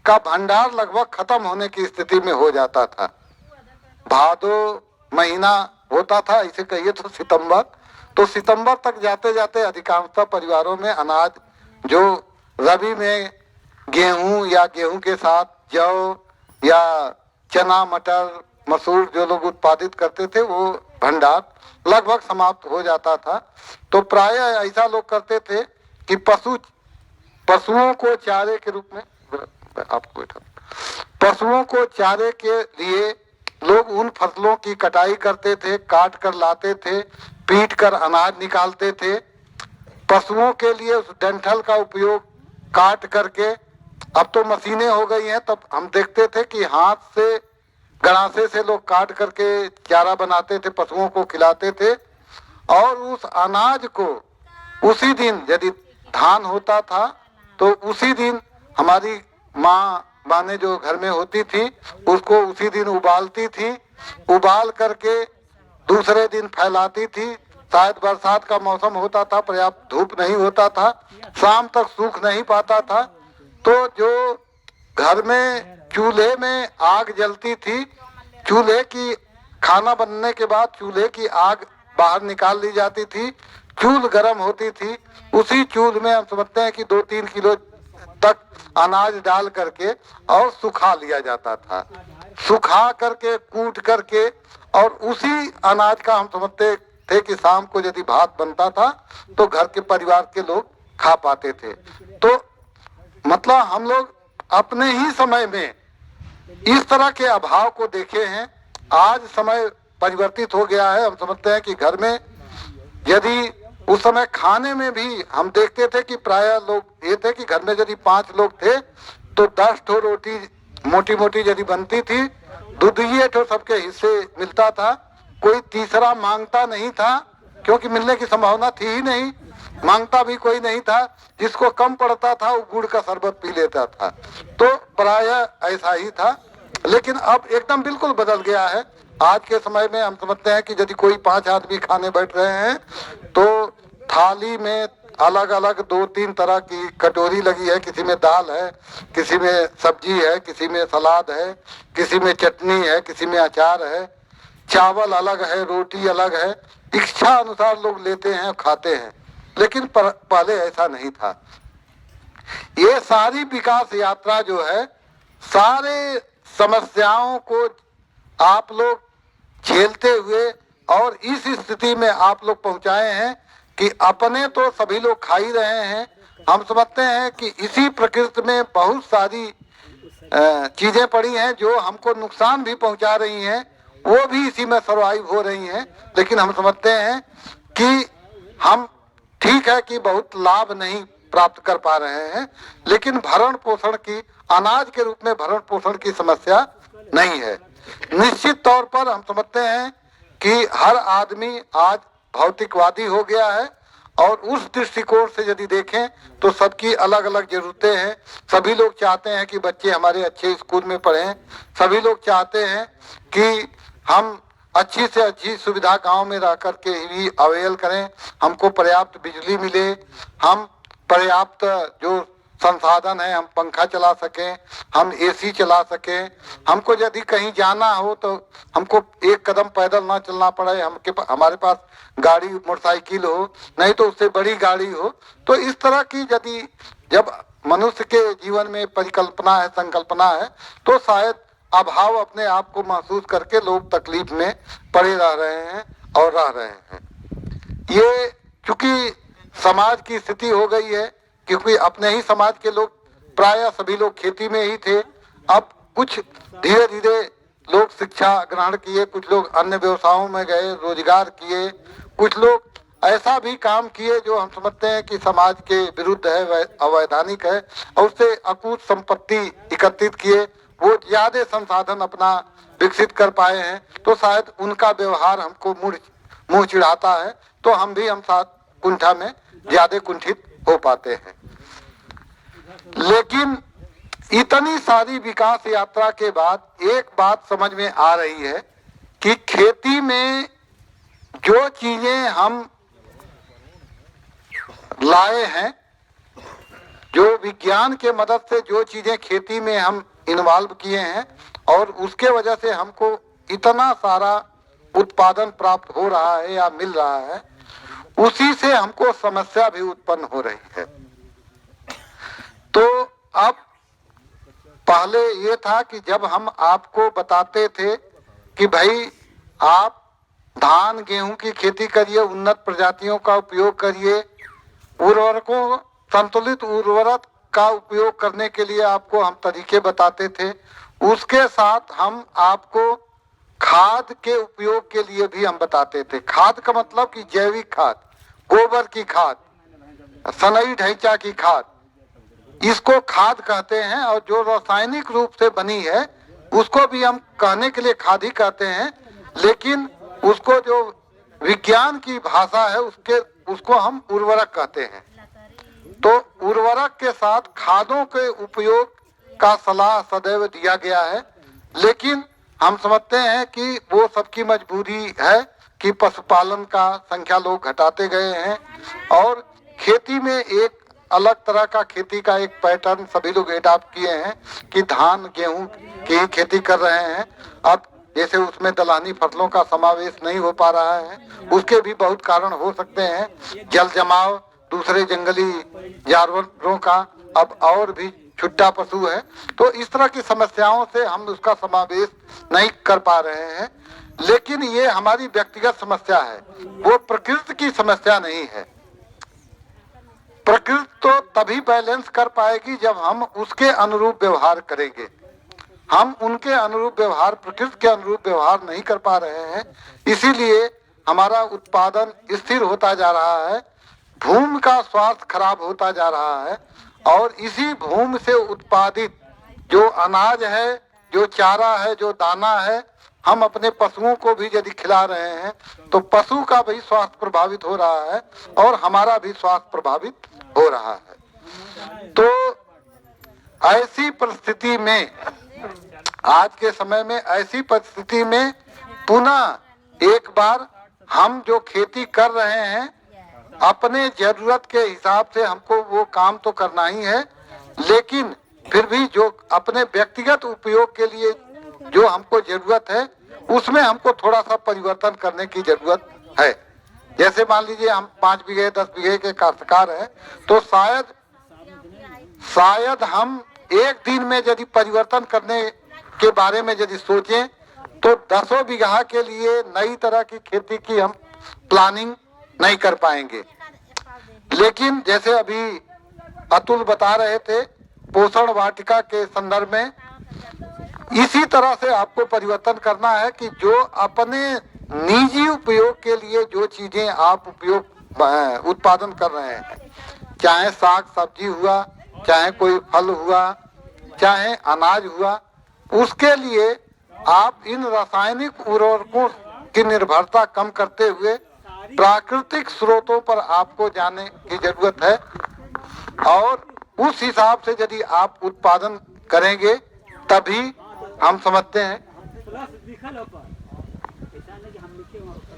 का भंडार लगभग खत्म होने की स्थिति में हो जाता था। भादो महीना होता था, इसे कहिए तो सितंबर, तो सितंबर तक जाते जाते अधिकांशतः परिवारों में अनाज जो रबी में गेहूं या गेहूं के साथ जौ या चना मटर मसूर जो लोग उत्पादित करते थे वो भंडार लगभग समाप्त हो जाता था। तो प्राय ऐसा लोग करते थे कि पशुओं को चारे के रूप में, आपको पशुओं को चारे के लिए लोग उन फसलों की कटाई करते थे, काट कर लाते थे, पीट कर अनाज निकालते थे। पशुओं के लिए उस डंठल का उपयोग काट करके, अब तो मशीनें हो गई हैं, तब हम देखते थे कि हाथ से गड़ासे से लोग काट करके चारा बनाते थे, पशुओं को खिलाते थे। और उस अनाज को उसी दिन यदि धान होता था तो उसी दिन हमारी माँ जो घर में होती थी उसको उसी दिन उबालती थी, उबाल करके दूसरे दिन फैलाती थी। शायद बरसात का मौसम होता था, पर्याप्त धूप नहीं होता था, शाम तक सूख नहीं पाता था, तो जो घर में चूल्हे में आग जलती थी, चूल्हे की खाना बनने के बाद चूल्हे की आग बाहर निकाल ली जाती थी, चूल गर्म होती थी, उसी चूल में हम समझते हैं कि 2-3 किलो तक अनाज डाल करके और सुखा लिया जाता था। सुखा करके कूट करके और उसी अनाज का हम समझते थे कि शाम को यदि भात बनता था तो घर के परिवार के लोग खा पाते थे। तो मतलब हम लोग अपने ही समय में इस तरह के अभाव को देखे हैं। आज समय परिवर्तित हो गया है। हम समझते हैं कि घर में यदि उस समय खाने में भी हम देखते थे कि प्राय लोग ये थे कि घर में यदि 5 लोग थे तो 10 ठो रोटी मोटी मोटी यदि बनती थी, 2 ठो सबके हिस्से मिलता था। कोई तीसरा मांगता नहीं था क्योंकि मिलने की संभावना थी ही नहीं, मांगता भी कोई नहीं था। जिसको कम पड़ता था वो गुड़ का शरबत पी लेता था। तो प्राय ऐसा ही था। लेकिन अब एकदम बिल्कुल बदल गया है। आज के समय में हम समझते हैं कि यदि कोई 5 आदमी खाने बैठ रहे हैं तो थाली में अलग अलग 2-3 तरह की कटोरी लगी है, किसी में दाल है, किसी में सब्जी है, किसी में सलाद है, किसी में चटनी है, किसी में अचार है, चावल अलग है, रोटी अलग है। इच्छा अनुसार लोग लेते हैं, खाते हैं। लेकिन पहले ऐसा नहीं था। ये सारी विकास यात्रा जो है, सारे समस्याओं को आप लोग झेलते हुए और इस स्थिति में आप लोग पहुंचाए हैं कि अपने तो सभी लोग खा ही रहे हैं। हम समझते हैं कि इसी प्रकृति में बहुत सारी चीजें पड़ी हैं जो हमको नुकसान भी पहुंचा रही हैं, वो भी इसी में सर्वाइव हो रही हैं। लेकिन हम समझते हैं कि हम ठीक है कि बहुत लाभ नहीं प्राप्त कर पा रहे हैं, लेकिन भरण पोषण की, अनाज के रूप में भरण पोषण की समस्या नहीं है। निश्चित तौर पर हम समझते हैं कि हर आदमी आज भौतिकवादी हो गया है और उस दृष्टिकोण से यदि देखें तो सबकी अलग अलग जरूरतें हैं। सभी लोग चाहते हैं कि बच्चे हमारे अच्छे स्कूल में पढ़ें, सभी लोग चाहते हैं कि हम अच्छी से अच्छी सुविधा गांव में रह करके ही अवेल करें, हमको पर्याप्त बिजली मिले, हम पर्याप्त जो संसाधन है, हम पंखा चला सकें, हम एसी चला सकें, हमको यदि कहीं जाना हो तो हमको एक कदम पैदल ना चलना पड़े, हमारे पास गाड़ी मोटरसाइकिल हो, नहीं तो उससे बड़ी गाड़ी हो। तो इस तरह की यदि जब मनुष्य के जीवन में परिकल्पना है, संकल्पना है, तो शायद अभाव अपने आप को महसूस करके लोग तकलीफ में पड़े रह रहे हैं और रह रहे हैं। ये चूंकि समाज की स्थिति हो गई है, क्योंकि अपने ही समाज के लोग प्राय सभी लोग खेती में ही थे। अब कुछ धीरे धीरे लोग शिक्षा ग्रहण किए, कुछ लोग अन्य व्यवसायों में गए, रोजगार किए, कुछ लोग ऐसा भी काम किए जो हम समझते हैं कि समाज के विरुद्ध है, अवैधानिक है, और उससे अकूत संपत्ति एकत्रित किए, वो ज्यादा संसाधन अपना विकसित कर पाए हैं। तो शायद उनका व्यवहार हमको मुंह चिढ़ाता है, तो हम भी हम साथ कुंठा में ज्यादा कुंठित हो पाते हैं। लेकिन इतनी सारी विकास यात्रा के बाद एक बात समझ में आ रही है कि खेती में जो चीजें हम लाए हैं, जो विज्ञान के मदद से जो चीजें खेती में हम इन्वॉल्व किए हैं और उसके वजह से हमको इतना सारा उत्पादन प्राप्त हो रहा है या मिल रहा है, उसी से हमको समस्या भी उत्पन्न हो रही है। तो अब पहले ये था कि जब हम आपको बताते थे कि भाई आप धान गेहूं की खेती करिए, उन्नत प्रजातियों का उपयोग करिए, उर्वरकों संतुलित उर्वरक का उपयोग करने के लिए आपको हम तरीके बताते थे। उसके साथ हम आपको खाद के उपयोग के लिए भी हम बताते थे। खाद का मतलब कि जैविक खाद, गोबर की खाद, सनई ढैंचा की खाद, इसको खाद कहते हैं। और जो रासायनिक रूप से बनी है उसको भी हम कहने के लिए खाद ही कहते हैं, लेकिन उसको जो विज्ञान की भाषा है उसको हम उर्वरक कहते हैं। तो उर्वरक के साथ खादों के उपयोग का सलाह सदैव दिया गया है, लेकिन हम समझते हैं कि वो सबकी मजबूरी है कि पशुपालन का संख्या लोग घटाते गए हैं और खेती में एक अलग तरह का खेती का एक पैटर्न सभी लोग एडॉप्ट किए हैं कि धान गेहूं की खेती कर रहे हैं। अब जैसे उसमें दलहनी फसलों का समावेश नहीं हो पा रहा है, उसके भी बहुत कारण हो सकते हैं। जल जमाव, दूसरे जंगली जानवरों का अब और भी छुट्टा पशु है, तो इस तरह की समस्याओं से हम उसका समावेश नहीं कर पा रहे हैं। लेकिन ये हमारी व्यक्तिगत समस्या है, वो प्रकृति की समस्या नहीं है। प्रकृति तो तभी बैलेंस कर पाएगी जब हम उसके अनुरूप व्यवहार करेंगे। हम उनके अनुरूप व्यवहार, प्रकृति के अनुरूप व्यवहार नहीं कर पा रहे हैं, इसीलिए हमारा उत्पादन स्थिर होता जा रहा है, भूमि का स्वास्थ्य खराब होता जा रहा है और इसी भूमि से उत्पादित जो अनाज है, जो चारा है, जो दाना है, हम अपने पशुओं को भी यदि खिला रहे हैं तो पशु का भी स्वास्थ्य प्रभावित हो रहा है और हमारा भी स्वास्थ्य प्रभावित हो रहा है। तो ऐसी परिस्थिति में, आज के समय में ऐसी परिस्थिति में पुनः एक बार हम जो खेती कर रहे हैं अपने जरूरत के हिसाब से हमको वो काम तो करना ही है, लेकिन फिर भी जो अपने व्यक्तिगत उपयोग के लिए जो हमको जरूरत है उसमें हमको थोड़ा सा परिवर्तन करने की जरूरत है। जैसे मान लीजिए हम 5 बीघे 10 बीघे के काश्तकार हैं, तो शायद हम एक दिन में यदि परिवर्तन करने के बारे में यदि सोचें तो 10 बीघा के लिए नई तरह की खेती की हम प्लानिंग नहीं कर पाएंगे। लेकिन जैसे अभी अतुल बता रहे थे पोषण वाटिका के संदर्भ में, इसी तरह से आपको परिवर्तन करना है कि जो अपने निजी उपयोग के लिए जो चीजें आप उत्पादन कर रहे हैं, चाहे साग सब्जी हुआ, चाहे कोई फल हुआ, चाहे अनाज हुआ, उसके लिए आप इन रासायनिक उर्वरकों की निर्भरता कम करते हुए प्राकृतिक स्रोतों पर आपको जाने की जरूरत है। और उस हिसाब से यदि आप उत्पादन करेंगे तभी हम समझते हैं,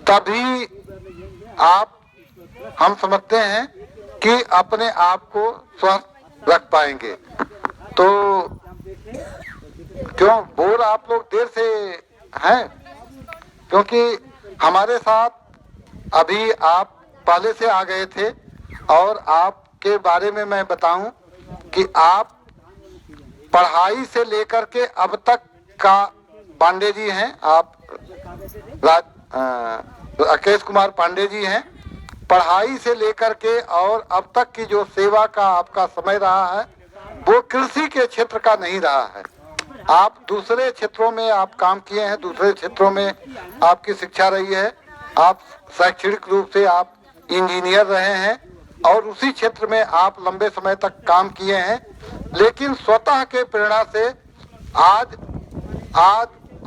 तभी हम समझते हैं कि अपने आप को स्वस्थ रख पाएंगे। तो क्यों बोर आप लोग देर से हैं? क्योंकि हमारे साथ अभी आप पहले से आ गए थे और आपके बारे में मैं बताऊं कि आप पढ़ाई से लेकर के अब तक का पांडे जी हैं, आप राकेश कुमार पांडे जी हैं। पढ़ाई से लेकर के और अब तक की जो सेवा का आपका समय रहा है वो कृषि के क्षेत्र का नहीं रहा है। आप दूसरे क्षेत्रों में आप काम किए हैं, दूसरे क्षेत्रों में आपकी शिक्षा रही है, आप शैक्षणिक रूप से आप इंजीनियर रहे हैं और उसी क्षेत्र में आप लंबे समय तक काम किए हैं। लेकिन स्वतः के प्रेरणा से आज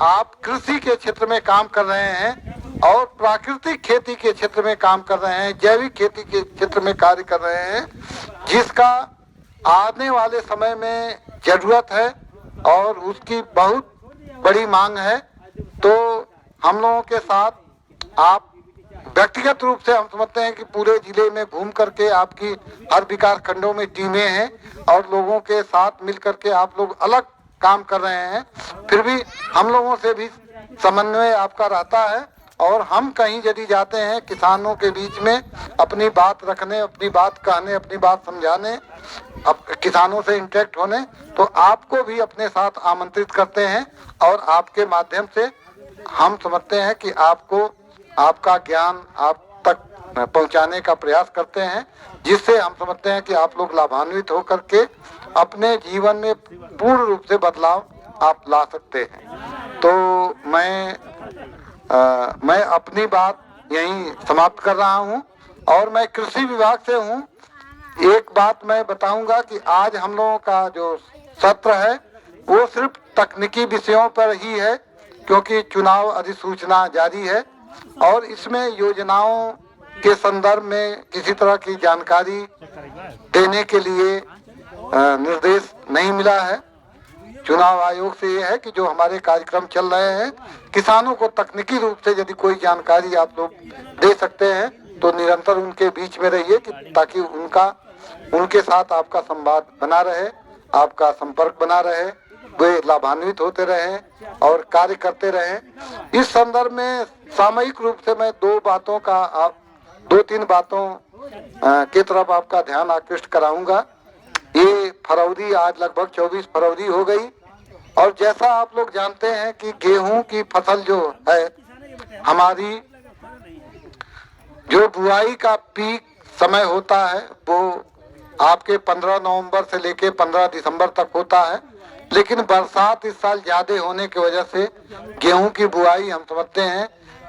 आप कृषि के क्षेत्र में काम कर रहे हैं और प्राकृतिक खेती के क्षेत्र में काम कर रहे हैं, जैविक खेती के क्षेत्र में कार्य कर रहे हैं, जिसका आने वाले समय में जरूरत है और उसकी बहुत बड़ी मांग है। तो हम लोगों के साथ आप व्यक्तिगत रूप से हम समझते हैं कि पूरे जिले में घूम करके आपकी हर विकास खंडों में टीमें हैं और लोगों के साथ मिल करके आप लोग अलग काम कर रहे हैं, फिर भी हम लोगों से भी समन्वय आपका रहता है। और हम कहीं यदि जाते हैं किसानों के बीच में अपनी बात रखने, अपनी बात कहने, अपनी बात समझाने, अब किसानों से इंटरेक्ट होने, तो आपको भी अपने साथ आमंत्रित करते हैं और आपके माध्यम से हम समझते हैं कि आपको आपका ज्ञान आप तक पहुंचाने का प्रयास करते हैं, जिससे हम समझते हैं कि आप लोग लाभान्वित होकर के अपने जीवन में पूर्ण रूप से बदलाव आप ला सकते हैं। तो मैं अपनी बात यहीं समाप्त कर रहा हूं और मैं कृषि विभाग से हूं। एक बात मैं बताऊंगा कि आज हम लोगों का जो सत्र है वो सिर्फ तकनीकी विषयों पर ही है, क्योंकि चुनाव अधिसूचना जारी है और इसमें योजनाओं के संदर्भ में किसी तरह की जानकारी देने के लिए निर्देश नहीं मिला है। चुनाव आयोग से ये है कि जो हमारे कार्यक्रम चल रहे हैं, किसानों को तकनीकी रूप से यदि कोई जानकारी आप लोग दे सकते हैं तो निरंतर उनके बीच में रहिए, ताकि उनके साथ आपका संवाद बना रहे, आपका संपर्क बना रहे, वे लाभान्वित होते रहे और कार्य करते रहे। इस संदर्भ में सामयिक रूप से मैं दो तीन बातों की तरफ आपका ध्यान आकृष्ट कराऊंगा। ये फरवरी आज लगभग 24 फरवरी हो गई और जैसा आप लोग जानते हैं कि गेहूं की फसल जो है हमारी, जो बुआई का पीक समय होता है वो आपके 15 नवंबर से लेके 15 दिसंबर तक होता है, लेकिन बरसात इस साल ज्यादा होने की वजह से गेहूं की बुआई हम समझते हैं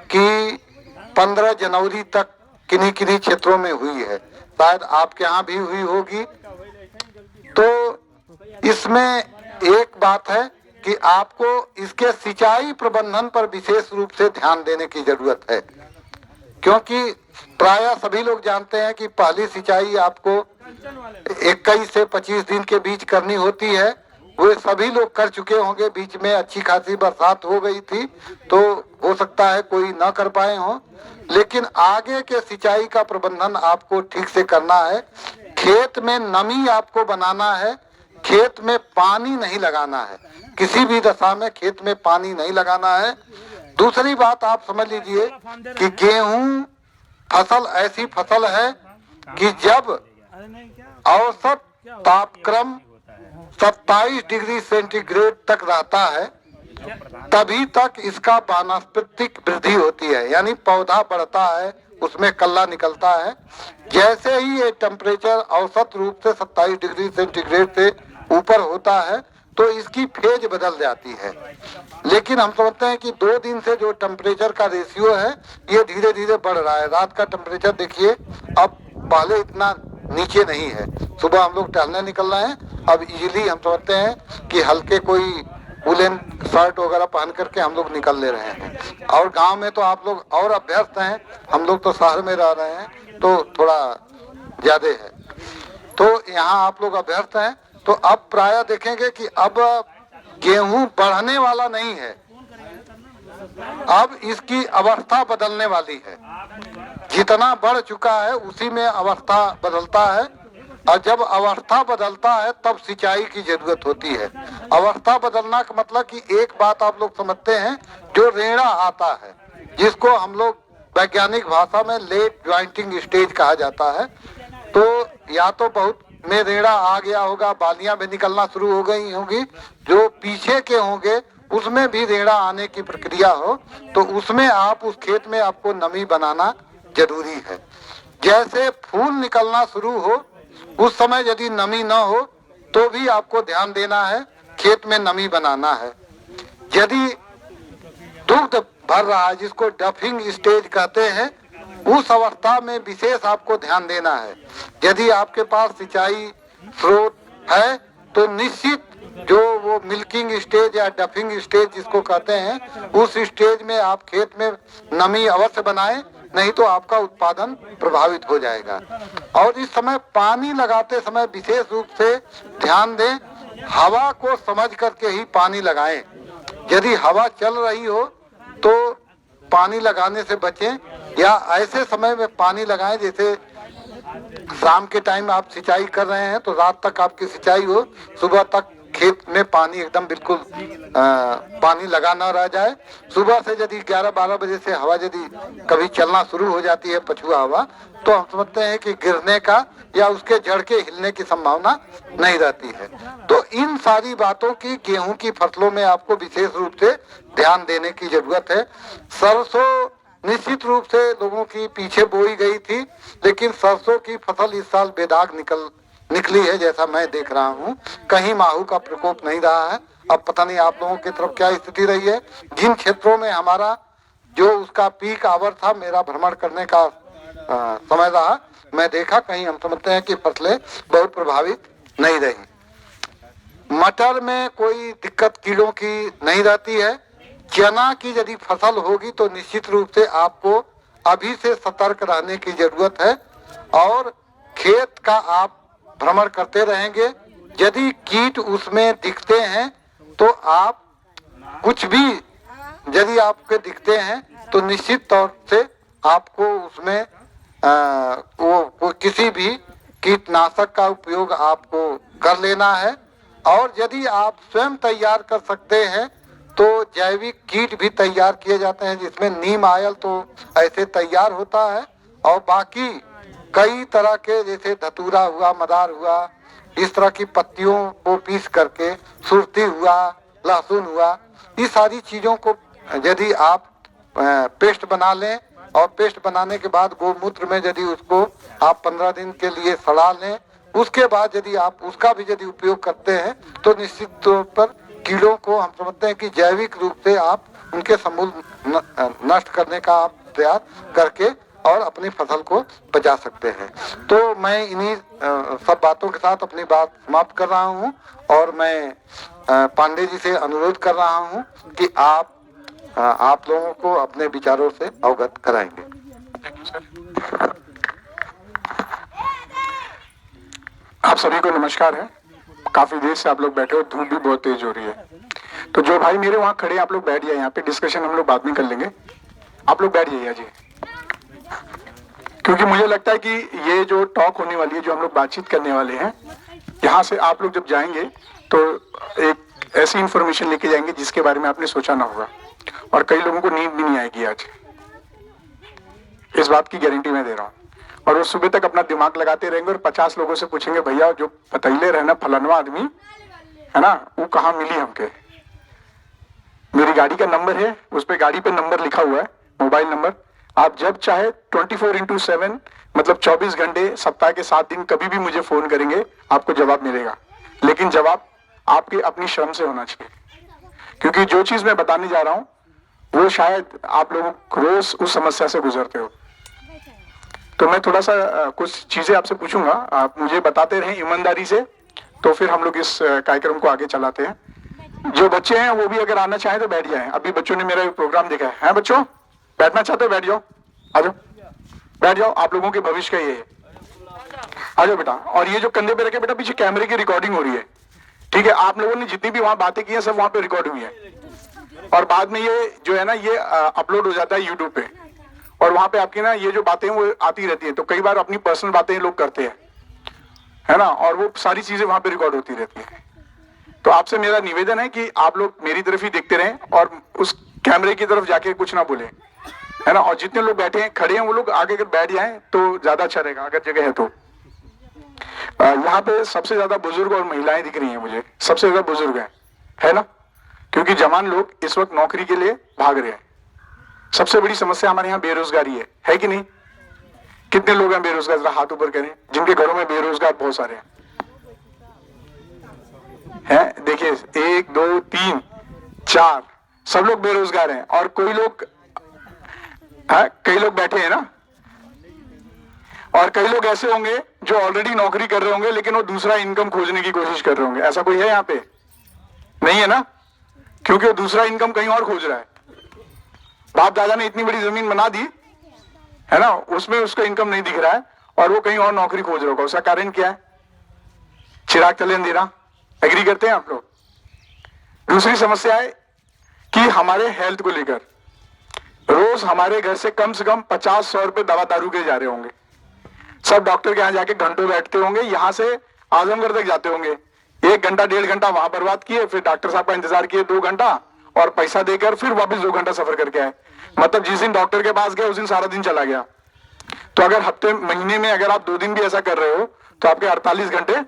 कि 15 जनवरी तक किन्हीं क्षेत्रों में हुई है, शायद आपके यहाँ भी हुई होगी। तो इसमें एक बात है कि आपको इसके सिंचाई प्रबंधन पर विशेष रूप से ध्यान देने की जरूरत है, क्योंकि प्रायः सभी लोग जानते हैं कि पहली सिंचाई आपको 21 से 25 दिन के बीच करनी होती है। वो सभी लोग कर चुके होंगे, बीच में अच्छी खासी बरसात हो गई थी तो हो सकता है कोई ना कर पाए हों, लेकिन आगे के सिंचाई का प्रबंधन आपको ठीक से करना है। खेत में नमी आपको बनाना है, खेत में पानी नहीं लगाना है, किसी भी दशा में खेत में पानी नहीं लगाना है। दूसरी बात आप समझ लीजिए कि गेहूं फसल ऐसी फसल है कि जब औसत तापक्रम 27 डिग्री सेंटीग्रेड तक रहता है तभी तक इसका वानस्पतिक वृद्धि होती है, यानी पौधा बढ़ता है, उसमें कल्ला निकलता है। जैसे ही ये टेम्परेचर औसत रूप से 27 डिग्री सेंटीग्रेड से ऊपर होता है तो इसकी फेज बदल जाती है। लेकिन हम समझते हैं कि 2 दिन से जो टेम्परेचर का रेशियो है ये धीरे धीरे बढ़ रहा है। रात का टेम्परेचर देखिए अब पहले इतना नीचे नहीं है। सुबह हम लोग टहलने निकल रहे हैं, अब इजीली हम समझते हैं कि हल्के कोई वुलन शर्ट वगैरह पहन करके हम लोग निकल ले रहे हैं। और गांव में तो आप लोग और अभ्यस्त हैं, हम लोग तो शहर में रह रहे हैं तो थोड़ा ज्यादा है, तो यहाँ आप लोग अभ्यस्त हैं। तो अब प्रायः देखेंगे कि अब गेहूं बढ़ने वाला नहीं है, अब इसकी अवस्था बदलने वाली है। जितना बढ़ चुका है उसी में अवस्था बदलता है, और जब अवस्था बदलता है तब सिंचाई की जरूरत होती है। अवस्था बदलना का मतलब कि एक बात आप लोग समझते हैं, जो रेड़ा आता है जिसको हम लोग वैज्ञानिक भाषा में लेट ज्वाइंटिंग स्टेज कहा जाता है, तो या तो बहुत में रेड़ा आ गया होगा, बालियां भी निकलना शुरू हो गई होंगी, जो पीछे के होंगे उसमें भी रेड़ा आने की प्रक्रिया हो, तो उसमें आप उस खेत में आपको नमी बनाना जरूरी है। जैसे फूल निकलना शुरू हो उस समय यदि नमी न हो तो भी आपको ध्यान देना है, खेत में नमी बनाना है। यदि दुग्ध भर रहा है जिसको डफिंग स्टेज कहते हैं, उस अवस्था में विशेष आपको ध्यान देना है। यदि आपके पास सिंचाई स्रोत है तो निश्चित जो वो मिल्किंग स्टेज या डफिंग स्टेज जिसको कहते हैं उस स्टेज में आप खेत में नमी अवश्य बनाएं, नहीं तो आपका उत्पादन प्रभावित हो जाएगा। और इस समय पानी लगाते समय विशेष रूप से ध्यान दें, हवा को समझ करके ही पानी लगाएं। यदि हवा चल रही हो तो पानी लगाने से बचें, या ऐसे समय में पानी लगाएं जैसे शाम के टाइम आप सिंचाई कर रहे हैं तो रात तक आपकी सिंचाई हो, सुबह तक खेत में पानी एकदम बिल्कुल पानी लगा ना रह जाए। सुबह से यदि 11-12 बजे से हवा यदि कभी चलना शुरू हो जाती है, पछुआ हवा, तो हम समझते हैं कि गिरने का या उसके जड़ के हिलने की संभावना नहीं रहती है। तो इन सारी बातों की गेहूं की फसलों में आपको विशेष रूप से ध्यान देने की जरूरत है। सरसों निश्चित रूप से लोगों की पीछे बोई गई थी, लेकिन सरसों की फसल इस साल बेदाग निकली है जैसा मैं देख रहा हूँ। कहीं माहू का प्रकोप नहीं रहा है। अब पता नहीं आप लोगों की तरफ क्या स्थिति रही है। जिन क्षेत्रों में हमारा जो उसका पीक आवर था, मेरा भ्रमण करने का समय रहा, मैं देखा कहीं हम समझते हैं कि फसलें बहुत प्रभावित नहीं रही। मटर में कोई दिक्कत कीड़ों की नहीं रहती है। चना की यदि फसल होगी तो निश्चित रूप से आपको अभी से सतर्क रहने की जरूरत है, और खेत का आप भ्रमण करते रहेंगे। यदि कीट उसमें दिखते हैं तो आप कुछ भी यदि आपके दिखते हैं तो निश्चित तौर से आपको उसमें वो किसी भी कीटनाशक का उपयोग आपको कर लेना है। और यदि आप स्वयं तैयार कर सकते हैं तो जैविक कीट भी तैयार किए जाते हैं, जिसमें नीम आयल तो ऐसे तैयार होता है, और बाकी कई तरह के जैसे धतूरा हुआ, मदार हुआ, इस तरह की पत्तियों को पीस करके, सुरती हुआ, लहसुन हुआ, इस सारी चीजों को यदि आप पेस्ट बना लें, और पेस्ट बनाने के बाद गोमूत्र में यदि उसको आप 15 दिन के लिए सड़ा लें, उसके बाद यदि आप उसका भी यदि उपयोग करते हैं तो निश्चित तौर पर कीड़ों को हम समझते हैं कि जैविक रूप से आप उनके समूल नष्ट करने का आप प्रयास करके और अपनी फसल को बचा सकते हैं। तो मैं इन्हीं सब बातों के साथ अपनी बात समाप्त कर रहा हूं, और मैं पांडे जी से अनुरोध कर रहा हूं कि आप लोगों को अपने विचारों से अवगत कराएंगे। आप सभी को नमस्कार है। काफी देर से आप लोग बैठे हो, धूप भी बहुत तेज हो रही है, तो जो भाई मेरे वहां खड़े आप लोग बैठ जाइए। यहाँ पे डिस्कशन हम लोग बाद में कर लेंगे, आप लोग बैठ जाइए जी। क्योंकि मुझे लगता है कि ये जो टॉक होने वाली है, जो हम लोग बातचीत करने वाले हैं, यहाँ से आप लोग जब जाएंगे तो एक ऐसी इंफॉर्मेशन लेके जाएंगे जिसके बारे में आपने सोचा ना होगा, और कई लोगों को नींद भी नहीं आएगी आज, इस बात की गारंटी मैं दे रहा हूँ। और वो सुबह तक अपना दिमाग लगाते रहेंगे और 50 लोगों से पूछेंगे, भैया जो पतैले रहना फलानवा आदमी है ना, वो कहाँ मिली हमके। मेरी गाड़ी का नंबर है, उस पे गाड़ी पे नंबर लिखा हुआ है, मोबाइल नंबर। आप जब चाहे 24x7 मतलब 24 घंटे सप्ताह के 7 दिन कभी भी मुझे फोन करेंगे, आपको जवाब मिलेगा। लेकिन जवाब आपके अपनी श्रम से होना चाहिए, क्योंकि जो चीज मैं बताने जा रहा हूं वो शायद आप लोग रोज उस समस्या से गुजरते हो। तो मैं थोड़ा सा कुछ चीजें आपसे पूछूंगा, आप मुझे बताते रहें ईमानदारी से, तो फिर हम लोग इस कार्यक्रम को आगे चलाते हैं। जो बच्चे हैं वो भी अगर आना चाहें तो बैठ जाएं। अभी बच्चों ने मेरा प्रोग्राम देखा है बच्चों, बैठना चाहते हो बैठ जाओ, आ जाओ, बैठ जाओ, आप लोगों के भविष्य का ये है, आ जाओ बेटा। और ये जो कंधे पे रखे बेटा, पीछे कैमरे की रिकॉर्डिंग हो रही है, ठीक है। आप लोगों ने जितनी भी वहां बातें की है सब वहां पे रिकॉर्ड हुई है, और बाद में ये जो है ना ये अपलोड हो जाता है यूट्यूब पे, और वहां पे आपकी ना ये जो बातें वो आती रहती है। तो कई बार अपनी पर्सनल बातें लोग करते हैं, है ना, और वो सारी चीजें वहां पे रिकॉर्ड होती रहती है। तो आपसे मेरा निवेदन है कि आप लोग मेरी तरफ ही देखते रहें और उस कैमरे की तरफ जाके कुछ ना बोले, है ना। और जितने लोग बैठे हैं खड़े हैं वो लोग आगे अगर बैठ जाएं तो ज्यादा अच्छा रहेगा, अगर जगह है तो। यहाँ पे सबसे ज्यादा बुजुर्ग और महिलाएं दिख रही हैं मुझे, सबसे ज्यादा बुजुर्ग है ना, क्योंकि जवान लोग इस वक्त नौकरी के लिए भाग रहे हैं। सबसे बड़ी समस्या हमारे यहाँ बेरोजगारी है कि नहीं? कितने लोग हैं बेरोजगार, जरा हाथ ऊपर करें जिनके घरों में बेरोजगार बहुत सारे हैं। देखिए 1 2 3 4 सब लोग बेरोजगार हैं, और कोई लोग कई लोग बैठे हैं ना, और कई लोग ऐसे होंगे जो ऑलरेडी नौकरी कर रहे होंगे लेकिन वो दूसरा इनकम खोजने की कोशिश कर रहे होंगे। ऐसा कोई है यहाँ पे? नहीं है ना, क्योंकि वो दूसरा इनकम कहीं और खोज रहा है। बाप दादा ने इतनी बड़ी जमीन बना दी है ना, उसमें उसका इनकम नहीं दिख रहा है और वो कहीं और नौकरी खोज रहा होगा। उसका कारण क्या है? चिराग तले अंधेरा। एग्री करते हैं आप लोग? दूसरी समस्या है कि हमारे हेल्थ को लेकर रोज रोज हमारे घर से कम 50-100 रुपए दवा दारू के जा रहे होंगे। सब डॉक्टर के यहाँ जाके घंटों बैठते होंगे, यहाँ से आजमगढ़ तक जाते होंगे, 1 घंटा 1.5 घंटा वहां बर्बाद किए, फिर डॉक्टर साहब का इंतजार किए 2 घंटा और पैसा देकर फिर वापस 2 घंटा सफर करके आए। मतलब जिस दिन डॉक्टर के पास गए उस दिन सारा दिन चला गया। तो अगर हफ्ते महीने में अगर आप 2 दिन भी ऐसा कर रहे हो तो आपके 48 घंटे